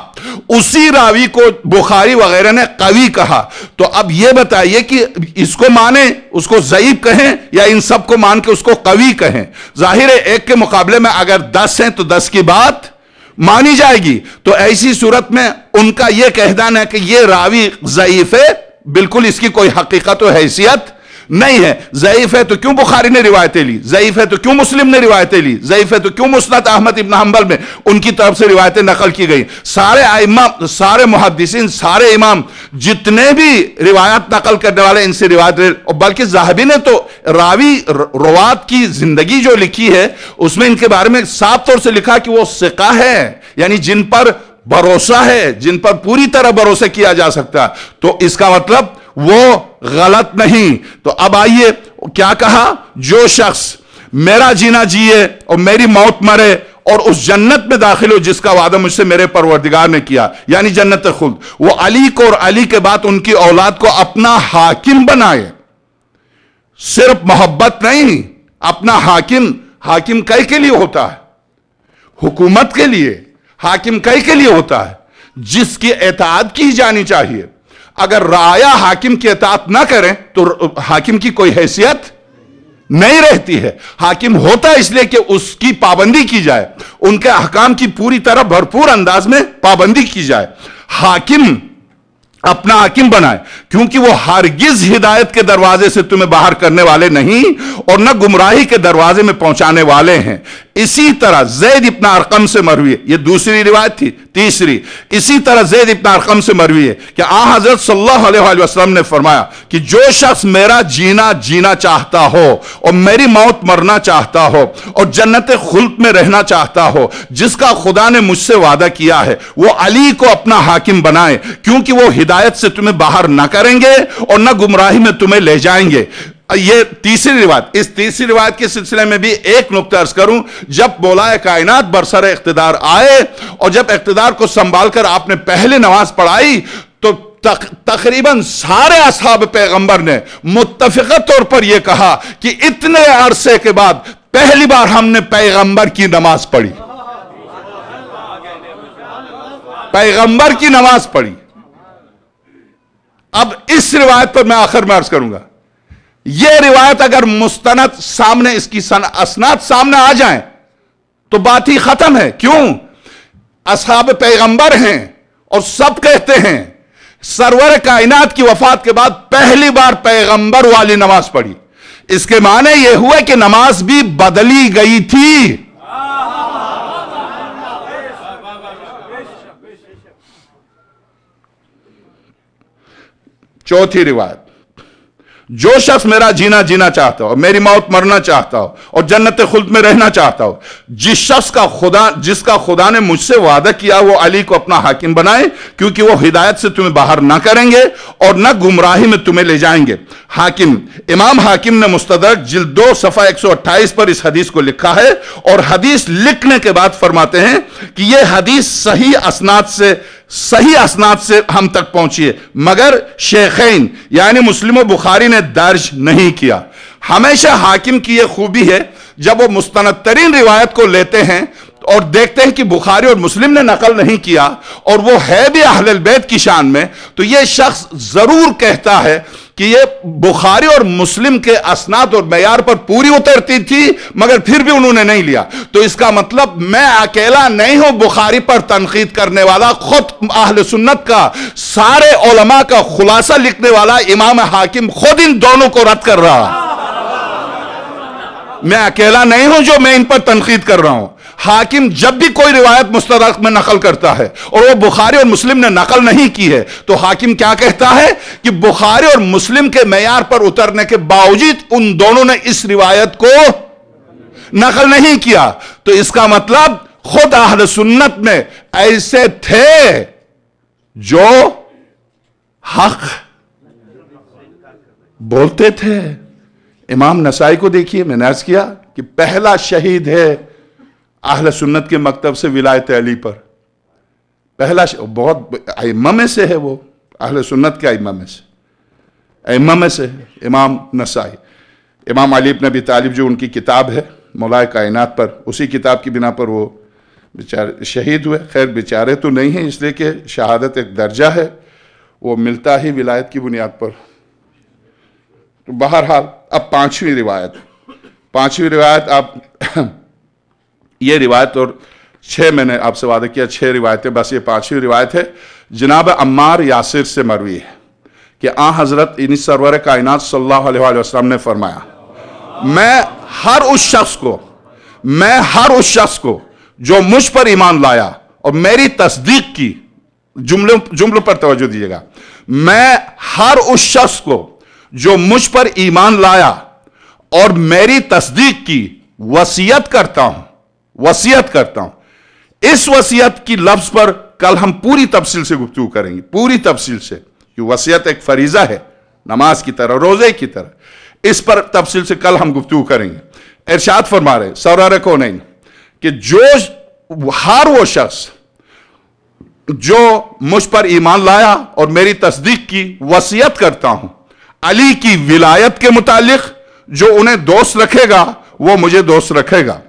اسی راوی کو بخاری وغیرہ نے قوی کہا. تو اب یہ بتائیے کہ اس کو مانیں، اس کو ضعیف کہیں، یا ان سب کو مان کے اس کو قوی کہیں؟ ظاہر ہے ایک کے مقابلے میں اگر 10 ہیں تو 10 کی بات مانی جائے گی. تو ایسی صورت میں ان کا یہ کہنا ہے کہ یہ راوی ضعیف ہے، بالکل اس کی کوئی حقیقت و حیثیت نہیں ہے. ضعیف ہے تو کیوں بخاری نے روایتیں لی؟ ضعیف ہے تو کیوں مسلم نے روایتیں لی؟ ضعیف ہے تو کیوں مسند احمد ابن حنبل میں ان کی طرف سے روایتیں نقل کی گئی؟ سارے ائمہ، سارے محدثین، سارے امام جتنے بھی روایت نقل کرنے والے ان سے روایت، بلکہ ذہبی نے تو راوی روات کی زندگی جو لکھی ہے اس میں ان کے بارے میں صاف طور سے لکھا کہ وہ ثقہ ہے، یعنی جن پر بھروسہ ہے، جن پر پوری طرح بھروسہ کیا جا سکتا. تو اس کا مطلب وہ غلط نہیں. تو اب آئیے کیا کہا، جو شخص میرا جینا جیے اور میری موت مرے اور اس جنت میں داخل ہو جس کا وعدہ مجھ سے میرے پروردگار نے کیا، یعنی جنت خلد، وہ علی کو اور علی کے بعد ان کی اولاد کو اپنا حاکم بنائے. صرف محبت نہیں، اپنا حاکم. حاکم کئی کے لیے ہوتا ہے؟ حکومت کے لیے. حاکم کئی کے لیے ہوتا ہے؟ جس کی اطاعت کی جانی چاہیے. اگر رعایا حاکم کی اطاعت نہ کریں تو حاکم کی کوئی حیثیت نہیں رہتی ہے. حاکم ہوتا ہے اس لیے کہ اس کی پابندی کی جائے, ان کے احکام کی پوری طرح بھرپور انداز میں پابندی کی جائے. حاکم اپنا حاکم بنائے, کیونکہ وہ ہرگز ہدایت کے دروازے سے تمہیں باہر کرنے والے نہیں اور نہ گمراہی کے دروازے میں پہنچانے والے ہیں. اسی طرح زید ابن ارقم سے مروی ہے, یہ دوسری روایت تھی. تیسری, اسی طرح زید ابن ارقم سے مروی ہے کہ آن حضرت صلی اللہ علیہ وسلم نے فرمایا کہ جو شخص میرا جینا چاہتا ہو اور میری موت مرنا چاہتا ہو اور جنت خلد میں رہنا چاہتا ہو, جس کا خدا نے مجھ سے وعدہ کیا ہے, وہ علی کو اپنا حاکم بنائے, کیونکہ وہ ہدایت سے تمہیں باہر نہ کریں گے اور نہ گمراہی میں تمہیں لے جائیں گے. یہ تیسری روایت. اس تیسری روایت کے سلسلے میں بھی ایک نقطہ عرض کروں. جب مولا کائنات برسر اقتدار آئے اور جب اقتدار کو سنبھال کر آپ نے پہلے نماز پڑھائی تو تقریباً سارے اصحاب پیغمبر نے متفقہ طور پر یہ کہا کہ اتنے عرصے کے بعد پہلی بار ہم نے پیغمبر کی نماز پڑھی, پیغمبر کی نماز پڑھی. اب اس روایت پر میں آخر میں عرض کروں گا, یہ روایت اگر مستند سامنے, اس کی اسناد سامنے آ جائیں تو بات ہی ختم ہے. کیوں؟ اصحاب پیغمبر ہیں اور سب کہتے ہیں سرور کائنات کی وفات کے بعد پہلی بار پیغمبر والی نماز پڑھی. اس کے معنی یہ ہوئے کہ نماز بھی بدلی گئی تھی. چوتھی روایت, جو شخص میرا جینا چاہتا ہو, میری موت مرنا چاہتا ہو اور جنت خلد میں رہنا چاہتا ہو, جس کا خدا نے مجھ سے وعدہ کیا وہ علی کو اپنا حاکم بنائے, کیونکہ وہ ہدایت سے تمہیں باہر نہ کریں گے اور نہ گمراہی میں تمہیں لے جائیں گے. حاکم, امام حاکم نے مستدرک جلد 2 صفحہ 128 پر اس حدیث کو لکھا ہے اور حدیث لکھنے کے بعد فرماتے ہیں کہ یہ حدیث صحیح اسناد سے ہم تک پہنچی ہے, مگر شیخین یعنی مسلم و بخاری نے درج نہیں کیا. ہمیشہ حاکم کی یہ خوبی ہے, جب وہ مستند ترین روایت کو لیتے ہیں اور دیکھتے ہیں کہ بخاری اور مسلم نے نقل نہیں کیا اور وہ ہے بھی اہل البیت کی شان میں, تو یہ شخص ضرور کہتا ہے کہ یہ بخاری اور مسلم کے اسناد اور معیار پر پوری اترتی تھی مگر پھر بھی انہوں نے نہیں لیا. تو اس کا مطلب میں اکیلا نہیں ہوں بخاری پر تنقید کرنے والا, خود اہل سنت کا سارے علماء کا خلاصہ لکھنے والا امام حاکم خود ان دونوں کو رد کر رہا. میں اکیلا نہیں ہوں جو میں ان پر تنقید کر رہا ہوں. حاکم جب بھی کوئی روایت مستدرک میں نقل کرتا ہے اور وہ بخاری اور مسلم نے نقل نہیں کی ہے تو حاکم کیا کہتا ہے کہ بخاری اور مسلم کے معیار پر اترنے کے باوجود ان دونوں نے اس روایت کو نقل نہیں کیا. تو اس کا مطلب خود اہل سنت میں ایسے تھے جو حق بولتے تھے. امام نسائی کو دیکھیے, میں نے عرض کیا کہ پہلا شہید ہے اہل سنت کے مکتب سے ولایت علی پر. پہلا بہت ائمہ میں سے ہے, وہ اہل سنت کے ائمہ میں سے امام نسائی. امام علی بن ابی طالب جو ان کی کتاب ہے مولا کائنات پر, اسی کتاب کی بنا پر وہ بیچارے شہید ہوئے. خیر بیچارے تو نہیں ہیں, اس لیے کہ شہادت ایک درجہ ہے, وہ ملتا ہی ولایت کی بنیاد پر. تو بہرحال اب پانچویں روایت آپ یہ روایت اور 6 میں نے آپ سے وعدہ کیا 6 روایتیں, بس یہ 5ویں روایت ہے. جناب عمار یاسر سے مروی ہے کہ آن حضرت سرور کائنات صلی اللہ علیہ وسلم نے فرمایا, میں ہر اس شخص کو جو مجھ پر ایمان لایا اور میری تصدیق کی, جملوں پر توجہ دیجیے گا, میں ہر اس شخص کو جو مجھ پر ایمان لایا اور میری تصدیق کی وصیت کرتا ہوں. اس وصیت کی لفظ پر کل ہم پوری تفصیل سے گفتگو کریں گے, پوری تفصیل سے, کہ وصیت ایک فریضہ ہے نماز کی طرح, روزے کی طرح. اس پر تفصیل سے کل ہم گفتگو کریں گے. ارشاد فرما رہے سرور کونین کہ ہر وہ شخص جو مجھ پر ایمان لایا اور میری تصدیق کی وصیت کرتا ہوں علی کی ولایت کے متعلق, جو انہیں دوست رکھے گا وہ مجھے دوست رکھے گا,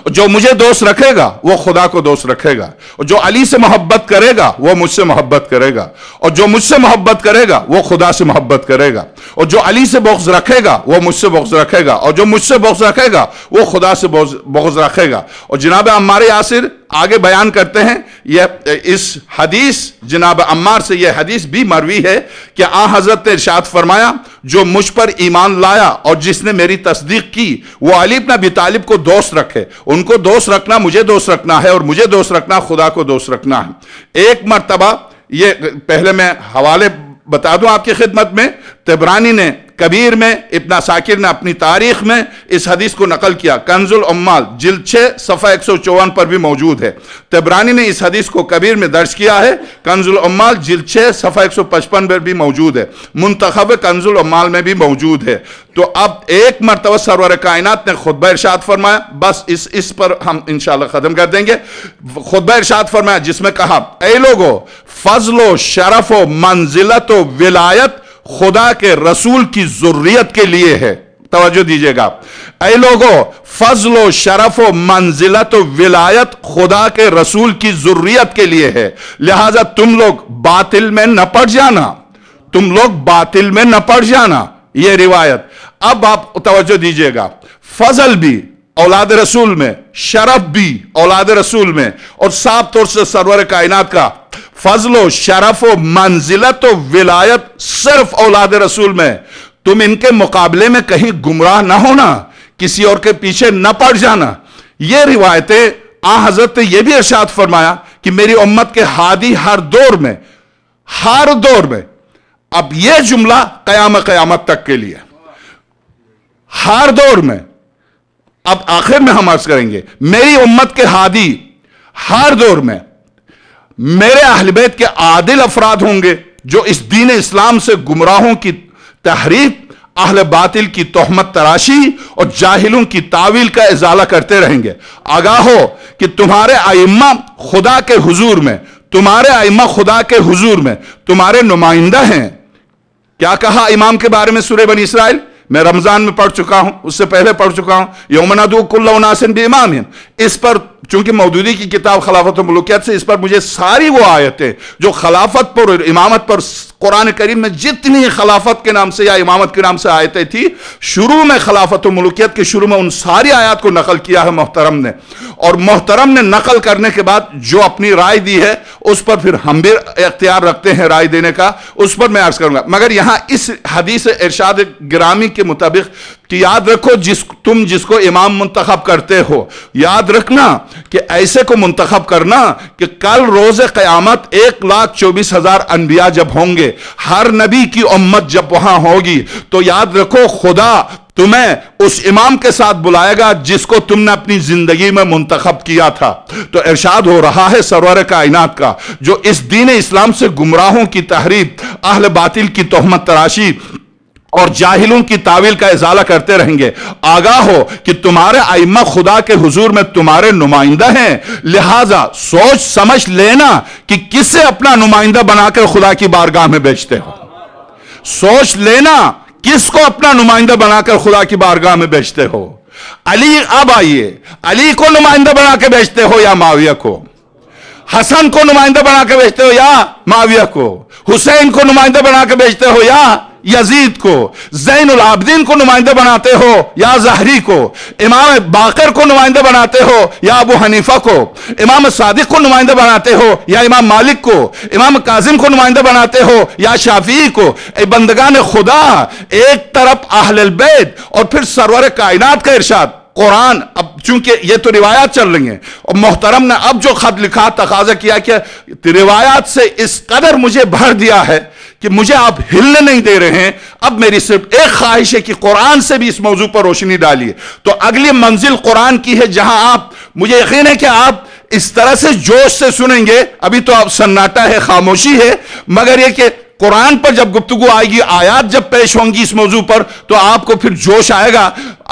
جو مجھے دوست رکھے گا وہ خدا کو دوست رکھے گا، اور جو علی سے محبت کرے گا وہ مجھ سے محبت کرے گا، اور جو مجھ سے محبت کرے گا وہ خدا سے محبت کرے گا، اور جو علی سے بغض رکھے گا وہ مجھ سے بغض رکھے گا، اور جو مجھ سے بغض رکھے گا وہ خدا سے بغض رکھے گا۔ اور جناب عمار یاسر آگے بیان کرتے ہیں، یہ اس حدیث جناب عمار سے یہ حدیث بھی مروی ہے کہ آن حضرت نے ارشاد فرمایا، جو مجھ پر ایمان لایا اور جس نے میری تصدیق کی وہ علی بن ابی طالب کو دوست رکھے۔ ان کو دوست رکھنا مجھے دوست رکھنا ہے، اور مجھے دوست رکھنا خدا کو دوست رکھنا ہے۔ ایک مرتبہ، یہ پہلے میں حوالے بتا دوں آپ کی خدمت میں، طبرانی نے کبیر میں، ابن عساکر نے اپنی تاریخ میں اس حدیث کو نقل کیا، کنز العمال جلد 6 صفحہ 154 پر بھی موجود ہے۔ طبرانی نے اس حدیث کو کبیر میں درج کیا ہے، کنز العمال جلد 6 صفحہ 155 پر بھی موجود ہے، منتخب کنز العمال میں بھی موجود ہے۔ تو اب ایک مرتبہ سرور کائنات نے خطبہ ارشاد فرمایا، بس اس پر ہم انشاءاللہ ختم کر دیں گے۔ خطبہ ارشاد فرمایا جس میں کہا، اے لوگو، فضل و شرف و منزلت و ولایت خدا کے رسول کی ذریت کے لیے ہے۔ توجہ دیجئے گا، اے لوگو، فضل و شرف و منزلت و ولایت خدا کے رسول کی ذریت کے لیے ہے، لہذا تم لوگ باطل میں نہ پڑ جانا، تم لوگ باطل میں نہ پڑ جانا۔ یہ روایت، اب آپ توجہ دیجئے گا، فضل بھی اولاد رسول میں، شرف بھی اولاد رسول میں، اور صاف طور سے سرور کائنات کا فضل و شرف و منزلت و ولایت صرف اولاد رسول میں۔ تم ان کے مقابلے میں کہیں گمراہ نہ ہونا، کسی اور کے پیچھے نہ پڑ جانا۔ یہ روایتیں آن حضرت نے یہ بھی ارشاد فرمایا کہ میری امت کے ہادی ہر دور میں، اب یہ جملہ قیامت تک کے لیے، ہر دور میں، اب آخر میں ہم عرض کریں گے، میری امت کے ہادی ہر دور میں میرے اہل بیت کے عادل افراد ہوں گے، جو اس دین اسلام سے گمراہوں کی تحریف، اہل باطل کی تہمت تراشی اور جاہلوں کی تعویل کا ازالہ کرتے رہیں گے۔ آگاہ ہو کہ تمہارے ائمہ خدا کے حضور میں، تمہارے نمائندہ ہیں۔ کیا کہا امام کے بارے میں سورہ بنی اسرائیل؟ میں رمضان میں پڑھ چکا ہوں، اس سے پہلے پڑھ چکا ہوں، یوم ندعو کل اناس بامامہم۔ اس پر چونکہ مودودی کی کتاب خلافت و ملوکیت سے، اس پر مجھے ساری وہ آیتیں جو خلافت پر اور امامت پر قرآن کریم میں جتنی خلافت کے نام سے یا امامت کے نام سے آیتیں تھی، شروع میں خلافت و ملوکیت کے شروع میں ان ساری آیات کو نقل کیا ہے محترم نے، اور محترم نے نقل کرنے کے بعد جو اپنی رائے دی ہے اس پر پھر ہم بھی اختیار رکھتے ہیں رائے دینے کا، اس پر میں عرض کروں گا۔ مگر یہاں اس حدیث ارشاد گرامی کے مطابق کہ یاد رکھو، تم جس کو امام منتخب کرتے ہو، یاد رکھنا کہ ایسے کو منتخب کرنا کہ کل روز قیامت 1,24,000 انبیاء جب ہوں گے، ہر نبی کی امت جب وہاں ہوگی، تو یاد رکھو خدا تمہیں اس امام کے ساتھ بلائے گا جس کو تم نے اپنی زندگی میں منتخب کیا تھا۔ تو ارشاد ہو رہا ہے سرور کائنات کا، جو اس دین اسلام سے گمراہوں کی تحریف، اہل باطل کی تہمت تراشی اور جاہلوں کی تعویل کا ازالہ کرتے رہیں گے، آگاہ ہو کہ تمہارے ائمہ خدا کے حضور میں تمہارے نمائندہ ہیں، لہٰذا سوچ سمجھ لینا کہ کسے اپنا نمائندہ بنا کر خدا کی بارگاہ میں بیچتے ہو۔ سوچ لینا کس کو اپنا نمائندہ بنا کر خدا کی بارگاہ میں بیچتے ہو۔ علی، اب آئیے، علی کو نمائندہ بنا کے بیچتے ہو یا معاویہ کو؟ حسن کو نمائندہ بنا کے بیچتے ہو یا معاویہ کو؟ حسین کو نمائندہ بنا کے بیچتے ہو یا یزید کو؟ زین العابدین کو نمائندہ بناتے ہو یا زہری کو؟ امام باقر کو نمائندہ بناتے ہو یا ابو حنیفہ کو؟ امام صادق کو نمائندہ بناتے ہو یا امام مالک کو؟ امام کاظم کو نمائندہ بناتے ہو یا شافعی کو؟ اے بندگان خدا، ایک طرف اہل البیت اور پھر سرور کائنات کا ارشاد قرآن، اب چونکہ یہ تو روایات چل رہی ہیں، اور محترم نے اب جو خط لکھا تقاضا کیا کہ روایات سے اس قدر مجھے بھر دیا ہے کہ مجھے آپ ہلنے نہیں دے رہے ہیں، اب میری صرف ایک خواہش ہے کہ قرآن سے بھی اس موضوع پر روشنی ڈالیے۔ تو اگلی منزل قرآن کی ہے، جہاں آپ، مجھے یقین ہے کہ آپ اس طرح سے جوش سے سنیں گے، ابھی تو آپ سناٹا ہے، خاموشی ہے، مگر یہ کہ قرآن پر جب گفتگو آئے گی، آیات جب پیش ہوں گی اس موضوع پر، تو آپ کو پھر جوش آئے گا۔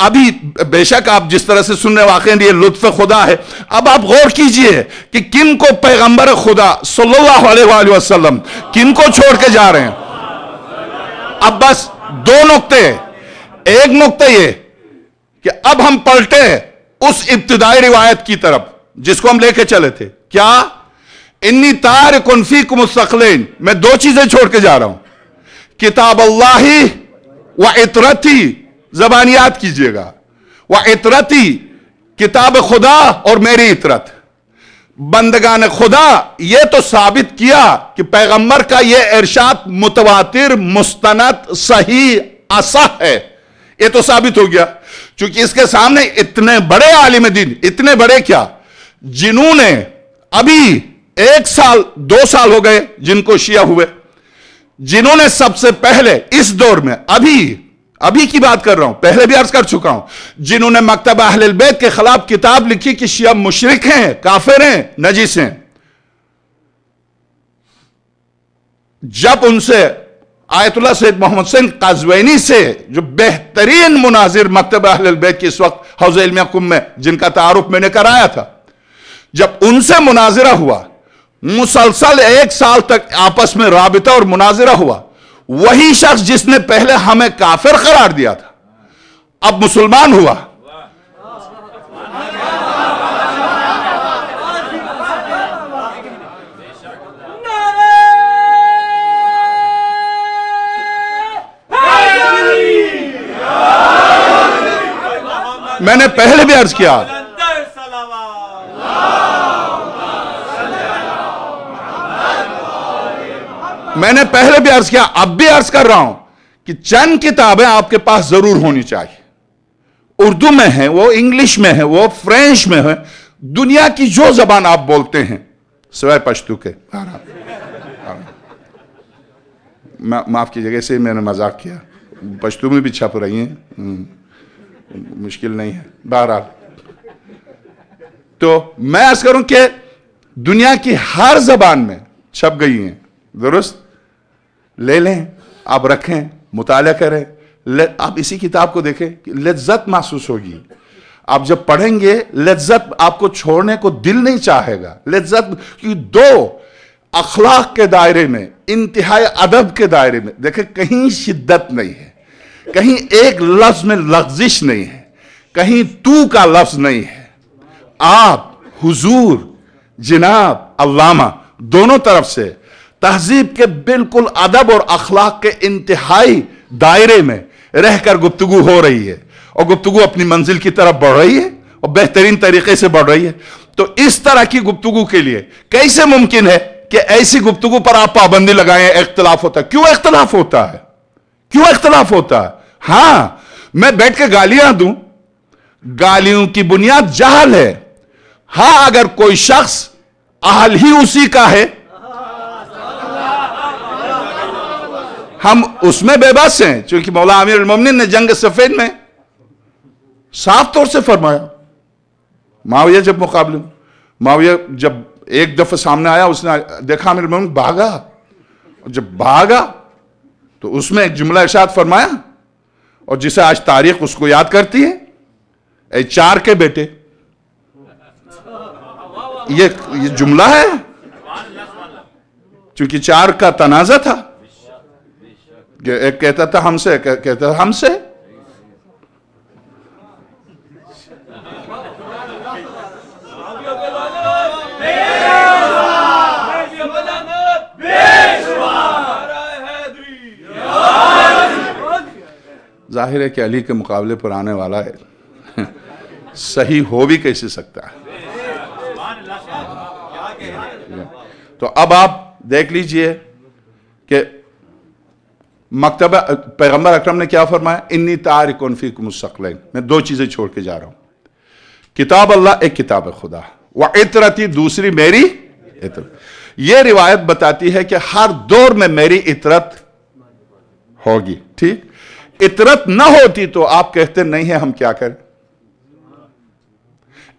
ابھی بے شک آپ جس طرح سے سننے واقعی یہ لطف خدا ہے۔ اب آپ غور کیجئے کہ کن کو پیغمبر خدا صلی اللہ علیہ وآلہ وسلم کن کو چھوڑ کے جا رہے ہیں۔ اب بس دو نقطے، ایک نقطہ یہ کہ اب ہم پلٹے اس ابتدائی روایت کی طرف جس کو ہم لے کے چلے تھے. کیا؟ انی تارکن فیکم الثقلین، میں دو چیزیں چھوڑ کے جا رہا ہوں، کتاب اللہ و عطرتی، زبان یاد کیجئے گا، و عطرتی، کتاب خدا اور میری عطرت. بندگان خدا یہ تو ثابت کیا کہ پیغمبر کا یہ ارشاد متواتر، مستند، صحیح، اصح ہے، یہ تو ثابت ہو گیا. چونکہ اس کے سامنے اتنے بڑے عالم دین، اتنے بڑے کیا، جنہوں نے ابھی 1 سال 2 سال ہو گئے جن کو شیعہ ہوئے، جنہوں نے سب سے پہلے اس دور میں، ابھی کی بات کر رہا ہوں، پہلے بھی عرض کر چکا ہوں، جنہوں نے مکتبہ اہل البیت کے خلاف کتاب لکھی کہ شیعہ مشرک ہیں، کافر ہیں، نجس ہیں. جب ان سے آیت اللہ سید محمد حسین قزوینی سے، جو بہترین مناظر مکتبہ اہل البیت کی اس وقت حوزہ علمیہ قم میں جن کا تعارف میں نے کرایا تھا، جب ان سے مناظرہ ہوا، مسلسل 1 سال تک آپس میں رابطہ اور مناظرہ ہوا، وہی شخص جس نے پہلے ہمیں کافر قرار دیا تھا اب مسلمان ہوا. میں نے پہلے بھی عرض کیا، اب بھی عرض کر رہا ہوں کہ چند کتابیں آپ کے پاس ضرور ہونی چاہیے. اردو میں ہیں، وہ انگلش میں ہیں، وہ فرینچ میں ہیں، دنیا کی جو زبان آپ بولتے ہیں سوائے پشتو کے. معاف کیجیے گا، اسے میں نے مذاق کیا، پشتو میں بھی چھپ رہی ہیں، مشکل نہیں ہے. بہرحال تو میں عرض کروں کہ دنیا کی ہر زبان میں چھپ گئی ہیں، درست؟ لے لیں، آپ رکھیں، مطالعہ کریں. آپ اسی کتاب کو دیکھیں کہ لذت محسوس ہوگی. آپ جب پڑھیں گے لذت آپ کو چھوڑنے کو دل نہیں چاہے گا. لذت کی دو اخلاق کے دائرے میں، انتہائی ادب کے دائرے میں دیکھیں، کہیں شدت نہیں ہے، کہیں ایک لفظ میں لغزش نہیں ہے، کہیں تو کا لفظ نہیں ہے. آپ حضور جناب علامہ دونوں طرف سے تہذیب کے بالکل ادب اور اخلاق کے انتہائی دائرے میں رہ کر گفتگو ہو رہی ہے، اور گفتگو اپنی منزل کی طرف بڑھ رہی ہے اور بہترین طریقے سے بڑھ رہی ہے. تو اس طرح کی گفتگو کے لیے کیسے ممکن ہے کہ ایسی گفتگو پر آپ پابندی لگائیں؟ اختلاف ہوتا ہے. کیوں اختلاف ہوتا ہے؟ کیوں اختلاف ہوتا ہے؟ ہاں، میں بیٹھ کے گالیاں دوں، گالیوں کی بنیاد جہل ہے. ہاں، اگر کوئی شخص اہل ہی اسی کا ہے، ہم اس میں بے بس ہیں. چونکہ مولا امیر المومنین نے جنگ صفین میں صاف طور سے فرمایا، معاویہ جب مقابلے میں، معاویہ جب ایک دفعہ سامنے آیا، اس نے دیکھا امیر المومنین بھاگا، جب بھاگا تو اس میں ایک جملہ ارشاد فرمایا، اور جسے آج تاریخ اس کو یاد کرتی ہے، اے چار کے بیٹے. یہ جملہ ہے چونکہ چار کا تنازع تھا، ایک کہتا تھا ہم سے، کہتا تھا ہم سے. ظاہر ہے کہ علی کے مقابلے پر آنے والا ہے، صحیح ہو بھی کیسے سکتا ہے. تو اب آپ دیکھ لیجئے کہ مکتبہ پیغمبر اکرم نے کیا فرمایا، انی تارکن فیکم الثقلین، میں دو چیزیں چھوڑ کے جا رہا ہوں، کتاب اللہ، ایک کتاب خدا، وعطرتی، دوسری میری عطرت. یہ روایت بتاتی ہے کہ ہر دور میں میری عطرت ہوگی. ٹھیک، عطرت نہ ہوتی تو آپ کہتے نہیں ہے ہم کیا کریں.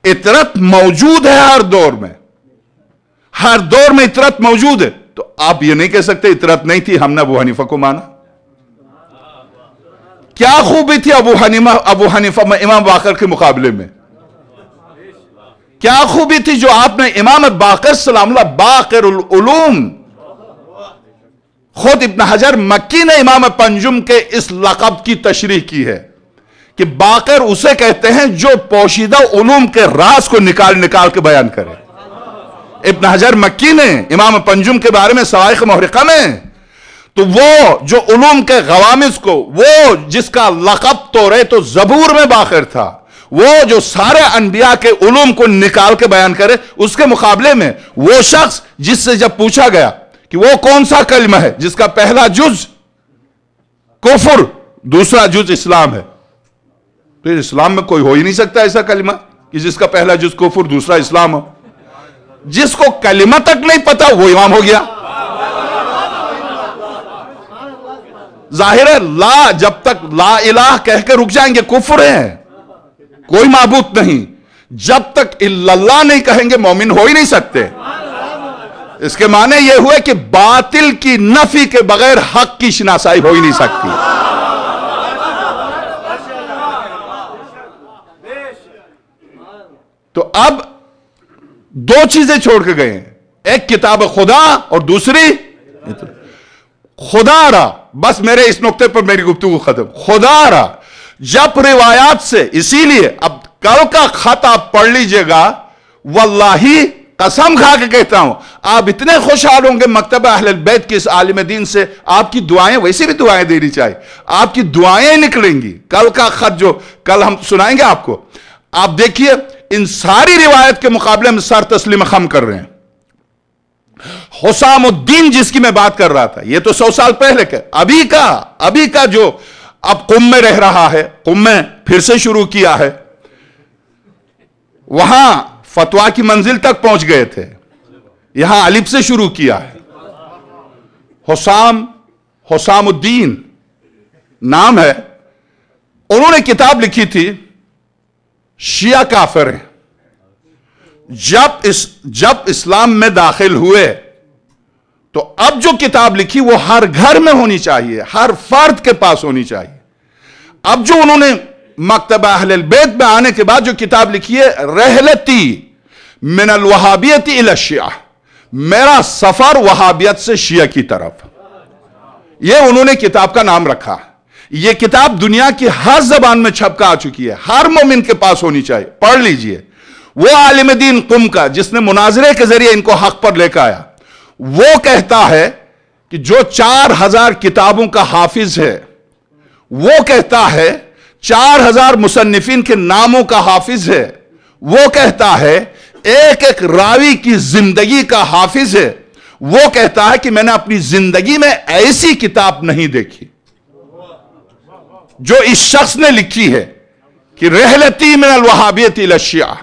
عطرت موجود ہے ہر دور میں، ہر دور میں عطرت موجود ہے. تو آپ یہ نہیں کہہ سکتے عطرت نہیں تھی ہم نے ابو حنیفہ کو مانا. کیا خوبی تھی ابو حنیفہ میں امام باقر کے مقابلے میں؟ کیا خوبی تھی جو آپ نے امام باقر سلام اللہ، باقر العلوم، خود ابن حجر مکی نے امام پنجم کے اس لقب کی تشریح کی ہے کہ باقر اسے کہتے ہیں جو پوشیدہ علوم کے راز کو نکال کے بیان کرے. ابن حجر مکی نے امام پنجم کے بارے میں صواعق محرقہ میں، تو وہ جو علوم کے غوامض کو، وہ جس کا لقب توریت و زبور میں باقر تھا، وہ جو سارے انبیاء کے علوم کو نکال کے بیان کرے، اس کے مقابلے میں وہ شخص جس سے جب پوچھا گیا کہ وہ کون سا کلمہ ہے جس کا پہلا جز کفر دوسرا جز اسلام ہے، پھر اسلام میں کوئی ہو ہی نہیں سکتا ایسا کلمہ کہ جس کا پہلا جز کفر دوسرا اسلام ہو. جس کو کلمہ تک نہیں پتا وہ امام ہو گیا. ظاہر ہے لا، جب تک لا الہ کہہ کے رک جائیں گے کفر ہے، کوئی معبود نہیں. جب تک الا اللہ نہیں کہیں گے مومن ہو ہی نہیں سکتے. اس کے معنی یہ ہوئے کہ باطل کی نفی کے بغیر حق کی شناسائی ہو ہی نہیں سکتی. تو اب دو چیزیں چھوڑ کے گئے ہیں، ایک کتاب خدا اور دوسری خدا را. بس میرے اس نقطے پر میری گفتگو ختم. خدا را جب روایات سے، اسی لیے اب کل کا خط آپ پڑھ لیجئے گا، واللہ قسم کھا کے کہتا ہوں آپ اتنے خوشحال ہوں گے مکتبہ اہل البیت کے اس عالم دین سے. آپ کی دعائیں، ویسے بھی دعائیں دینی چاہیے، آپ کی دعائیں نکلیں گی. کل کا خط جو کل ہم سنائیں گے آپ کو، آپ دیکھیے ان ساری روایت کے مقابلے میں سر تسلیم خم کر رہے ہیں. حسام الدین جس کی میں بات کر رہا تھا، یہ تو 100 سال پہلے کا، ابھی کا جو اب قم میں رہ رہا ہے، قم میں پھر سے شروع کیا ہے، وہاں فتویٰ کی منزل تک پہنچ گئے تھے، یہاں الف سے شروع کیا ہے. حسام الدین نام ہے. انہوں نے کتاب لکھی تھی شیعہ کافر ہیں. جب اسلام میں داخل ہوئے تو اب جو کتاب لکھی وہ ہر گھر میں ہونی چاہیے، ہر فرد کے پاس ہونی چاہیے. اب جو انہوں نے مکتبہ اہل البیت میں آنے کے بعد جو کتاب لکھی ہے، رحلتی من الوہابیت الی الشیعہ، میرا سفر وہابیت سے شیعہ کی طرف، یہ انہوں نے کتاب کا نام رکھا. یہ کتاب دنیا کی ہر زبان میں چھپ کا آ چکی ہے، ہر مومن کے پاس ہونی چاہیے. پڑھ لیجئے. وہ عالم دین قم کا جس نے مناظرے کے ذریعے ان کو حق پر لے کے آیا، وہ کہتا ہے کہ جو 4000 کتابوں کا حافظ ہے، وہ کہتا ہے 4000 مصنفین کے ناموں کا حافظ ہے، وہ کہتا ہے ایک ایک راوی کی زندگی کا حافظ ہے، وہ کہتا ہے کہ میں نے اپنی زندگی میں ایسی کتاب نہیں دیکھی جو اس شخص نے لکھی ہے کہ رحلتی من الوہابیت الی الشیعہ،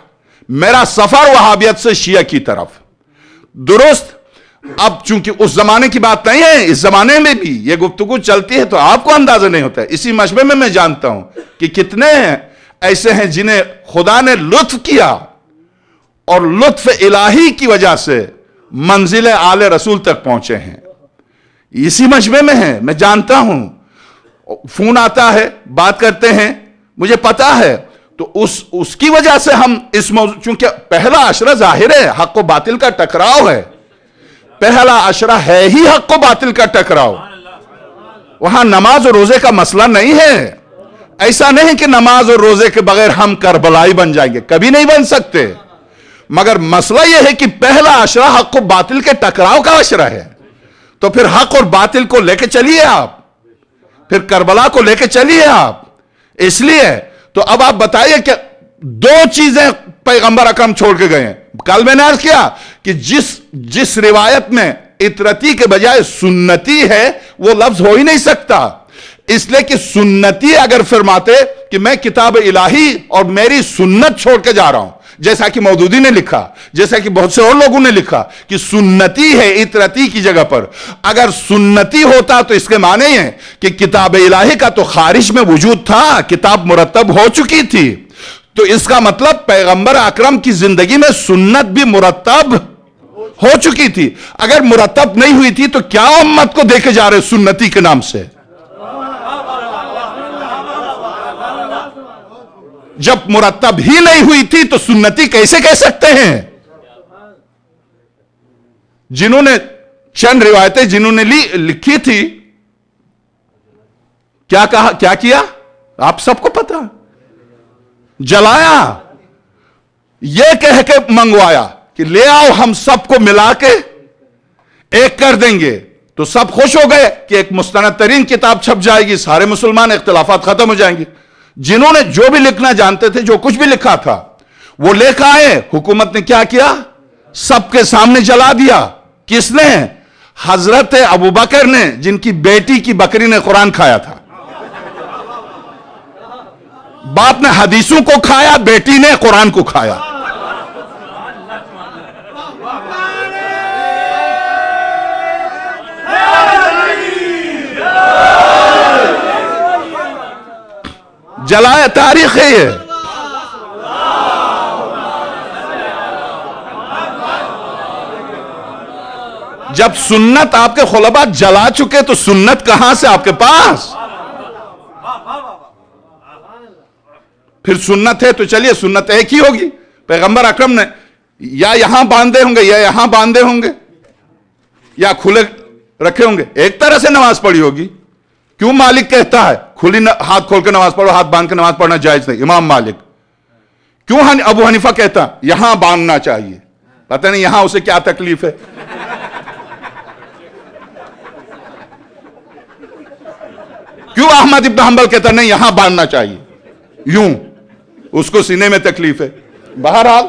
میرا سفر وہابیت سے شیعہ کی طرف. درست. اب چونکہ اس زمانے کی بات نہیں ہے، اس زمانے میں بھی یہ گفتگو چلتی ہے تو آپ کو اندازہ نہیں ہوتا ہے. اسی مشبے میں میں جانتا ہوں کہ کتنے ایسے ہیں جنہیں خدا نے لطف کیا اور لطف الہی کی وجہ سے منزل آل رسول تک پہنچے ہیں. اسی مشبے میں ہیں، میں جانتا ہوں. فون آتا ہے، بات کرتے ہیں، مجھے پتا ہے. تو اس کی وجہ سے ہم اس موضوع، چونکہ پہلا عشرہ ظاہر ہے حق و باطل کا ٹکراؤ ہے، پہلا عشرہ ہے ہی حق و باطل کا ٹکراؤ. وہاں نماز اور روزے کا مسئلہ نہیں ہے. ایسا نہیں کہ نماز اور روزے کے بغیر ہم کربلائی بن جائیں گے، کبھی نہیں بن سکتے. مگر مسئلہ یہ ہے کہ پہلا عشرہ حق و باطل کے ٹکراؤ کا عشرہ ہے. تو پھر حق اور باطل کو لے کے چلیے آپ، پھر کربلا کو لے کے چلیے آپ. اس لیے تو اب آپ بتائیے کہ دو چیزیں پیغمبر اکرم چھوڑ کے گئے ہیں. کل میں نے عرض کیا کہ جس روایت میں اطرتی کے بجائے سنتی ہے وہ لفظ ہو ہی نہیں سکتا. اس لیے کہ سنتی اگر فرماتے کہ میں کتاب الہی اور میری سنت چھوڑ کے جا رہا ہوں، جیسا کہ مودودی نے لکھا، جیسا کہ بہت سے اور لوگوں نے لکھا کہ سنتی ہے اطرتی کی جگہ پر، اگر سنتی ہوتا تو اس کے معنی ہے کہ کتاب الہی کا تو خارج میں وجود تھا، کتاب مرتب ہو چکی تھی. تو اس کا مطلب پیغمبر اکرم کی زندگی میں سنت بھی مرتب ہو چکی تھی. اگر مرتب نہیں ہوئی تھی تو کیا امت کو دے کے جا رہے سنتی کے نام سے؟ جب مرتب ہی نہیں ہوئی تھی تو سنتی کیسے کہہ سکتے ہیں؟ جنہوں نے چند روایتیں جنہوں نے لکھی تھی، کیا کہا، کیا کیا؟ آپ سب کو پتا. جلایا، یہ کہہ کے منگوایا کہ لے آؤ ہم سب کو ملا کے ایک کر دیں گے، تو سب خوش ہو گئے کہ ایک مستند ترین کتاب چھپ جائے گی، سارے مسلمان اختلافات ختم ہو جائیں گے۔ جنہوں نے جو بھی لکھنا جانتے تھے، جو کچھ بھی لکھا تھا وہ لے کے آئے، حکومت نے کیا کیا؟ سب کے سامنے جلا دیا۔ کس نے؟ حضرت ابوبکر نے، جن کی بیٹی کی بکری نے قرآن کھایا تھا۔ باپ نے حدیثوں کو کھایا، بیٹی نے قرآن کو کھایا۔ جلایا، تاریخ ہے یہ۔ جب سنت آپ کے خلفاء جلا چکے تو سنت کہاں سے آپ کے پاس؟ پھر سنت ہے تو چلیے سنت ایک ہی ہوگی۔ پیغمبر اکرم نے یا یہاں باندھے ہوں گے یا یہاں باندھے ہوں گے یا کھلے رکھے ہوں گے، ایک طرح سے نماز پڑھی ہوگی۔ کیوں مالک کہتا ہے کھلی ہاتھ کھول کے نماز پڑھو، ہاتھ باندھ کے نماز پڑھنا جائز نہیں؟ امام مالک کیوں؟ ابو حنیفہ کہتا یہاں باندھنا چاہیے، پتہ نہیں یہاں اسے کیا تکلیف ہے۔ کیوں احمد ابن حنبل کہتا نہیں یہاں باندھنا چاہیے، یوں اس کو سینے میں تکلیف ہے؟ بہرحال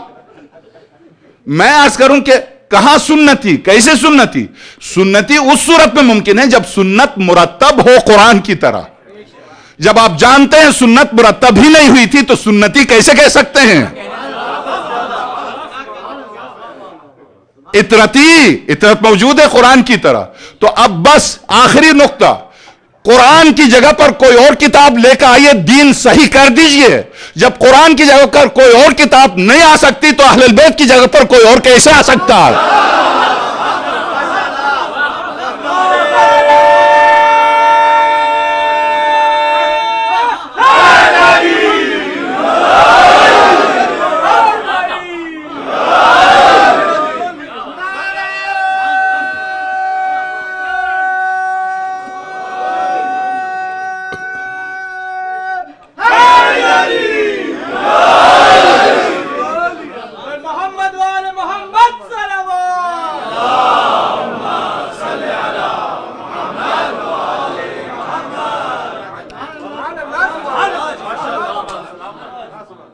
میں عرض کروں کہ کہاں سنتی، کیسے سنتی؟ سنتی اس صورت میں ممکن ہے جب سنت مرتب ہو قرآن کی طرح۔ جب آپ جانتے ہیں سنت مرتب ہی نہیں ہوئی تھی تو سنتی کیسے کہہ سکتے ہیں؟ اطرت موجود ہے قرآن کی طرح۔ تو اب بس آخری نقطہ، قرآن کی جگہ پر کوئی اور کتاب لے کر آئیے، دین صحیح کر دیجئے۔ جب قرآن کی جگہ پر کوئی اور کتاب نہیں آ سکتی تو اہل البیت کی جگہ پر کوئی اور کیسے آ سکتا ہے؟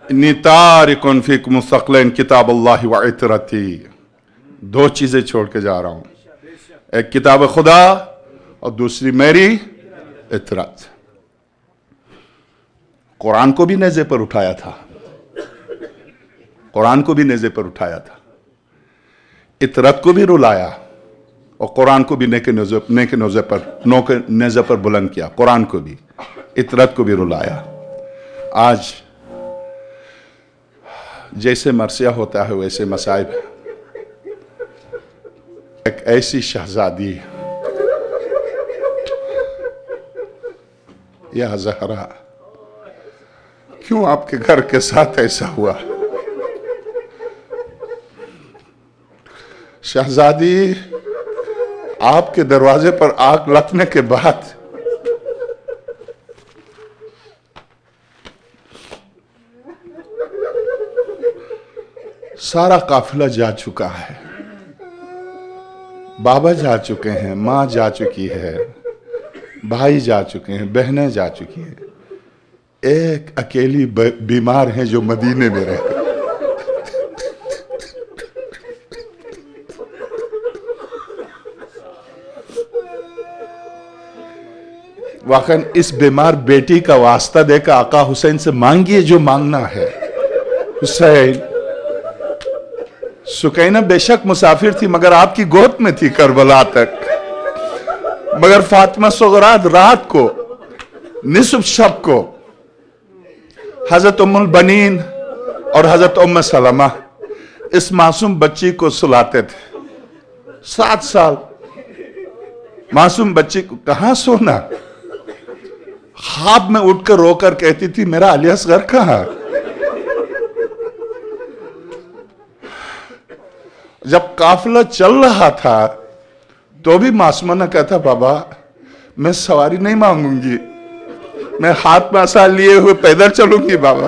انی تارکن فیکم الثقلین کتاب اللہ و عطرتی۔ دو چیزیں چھوڑ کے جا رہا ہوں، ایک کتاب خدا اور دوسری میری عطرت۔ قرآن کو بھی نیزے پر اٹھایا تھا، قرآن کو بھی نیزے پر اٹھایا تھا، عطرت کو بھی رلایا اور قرآن کو بھی نیک نیزے پر بلند کیا، قرآن کو بھی عطرت کو بھی رلایا۔ آج جیسے مرثیہ ہوتا ہے ویسے مصائب، ایک ایسی شہزادی یا زہرا، کیوں آپ کے گھر کے ساتھ ایسا ہوا؟ شہزادی آپ کے دروازے پر آگ لگنے کے بعد سارا قافلہ جا چکا ہے، بابا جا چکے ہیں، ماں جا چکی ہے، بھائی جا چکے ہیں، بہنیں جا چکی ہیں، ایک اکیلی بیمار ہیں جو مدینے میں رہتے۔ واقعاً اس بیمار بیٹی کا واسطہ دے کر آقا حسین سے مانگیے جو مانگنا ہے۔ حسین، سکینہ بے شک مسافر تھی مگر آپ کی گود میں تھی کربلا تک، مگر فاطمہ صغرا رات کو نصف شب کو حضرت ام البنین اور حضرت ام سلمہ اس معصوم بچی کو سلاتے تھے۔ 7 سال معصوم بچی کو کہاں سونا؟ خواب میں اٹھ کر رو کر کہتی تھی میرا علی اصغر کہاں؟ جب قافلہ چل رہا تھا تو بھی معصومہ نے کہتا بابا میں سواری نہیں مانگوں گی، میں ہاتھ میں عصا لیے ہوئے پیدل چلوں گی بابا۔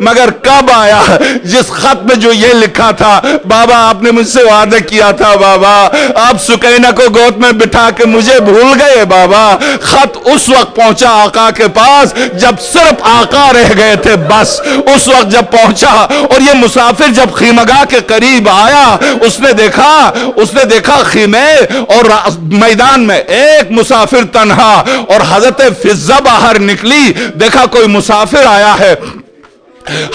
مگر کب آیا؟ جس خط میں جو یہ لکھا تھا، بابا آپ نے مجھ سے وعدہ کیا تھا، بابا آپ سکینہ کو گود میں بٹھا کے مجھے بھول گئے بابا۔ خط اس وقت پہنچا آقا کے پاس جب صرف آقا رہ گئے تھے، بس اس وقت جب پہنچا۔ اور یہ مسافر جب خیمگاہ کے قریب آیا، اس نے دیکھا خیمے اور میدان میں ایک مسافر تنہا، اور حضرت فضہ باہر نکلی، دیکھا کوئی مسافر آیا ہے۔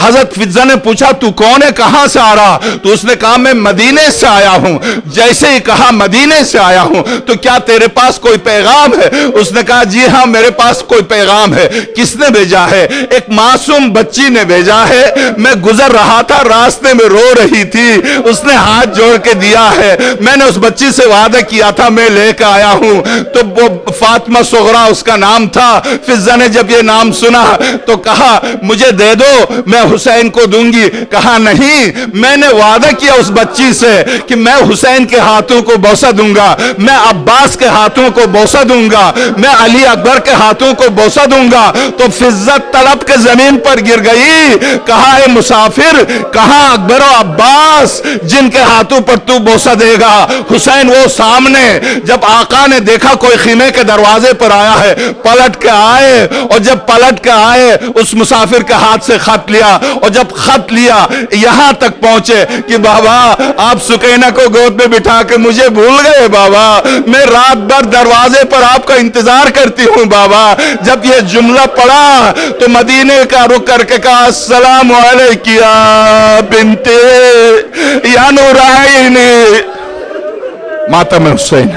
حضرت فضہ نے پوچھا تو کون ہے، کہاں سے آ رہا؟ تو اس نے کہا میں مدینے سے آیا ہوں۔ جیسے ہی کہا مدینے سے آیا ہوں تو کیا تیرے پاس کوئی پیغام ہے؟ اس نے کہا جی ہاں میرے پاس کوئی پیغام ہے۔ کس نے بھیجا ہے؟ ایک معصوم بچی نے بھیجا ہے، میں گزر رہا تھا راستے میں رو رہی تھی، اس نے ہاتھ جوڑ کے دیا ہے، میں نے اس بچی سے وعدہ کیا تھا میں لے کے آیا ہوں۔ تو وہ فاطمہ صغرا اس کا نام تھا۔ فضہ نے جب یہ نام سنا تو کہا مجھے دے دو، میں حسین کو دوں گی۔ کہا نہیں، میں نے وعدہ کیا اس بچی سے کہ میں حسین کے ہاتھوں کو بوسہ دوں گا، میں عباس کے ہاتھوں کو بوسہ دوں گا، میں علی اکبر کے ہاتھوں کو بوسہ دوں گا۔ تو فضہ تڑپ کے زمین پر گر گئی، کہا اے مسافر، کہاں اکبر و عباس جن کے ہاتھوں پر تو بوسہ دے گا؟ حسین وہ سامنے۔ جب آقا نے دیکھا کوئی خیمے کے دروازے پر آیا ہے، پلٹ کے آئے، اور جب پلٹ کے آئے اس مسافر کے ہاتھ سے خط لیا، اور جب خط لیا یہاں تک پہنچے کہ بابا آپ سکینہ کو گود میں بٹھا کے مجھے بھول گئے بابا، میں رات بھر دروازے پر آپ کا انتظار کرتی ہوں بابا۔ جب یہ جملہ پڑھا تو مدینے کا رخ کر کے کہا السلام علیکم یا بنت یا نورین ماتم حسین۔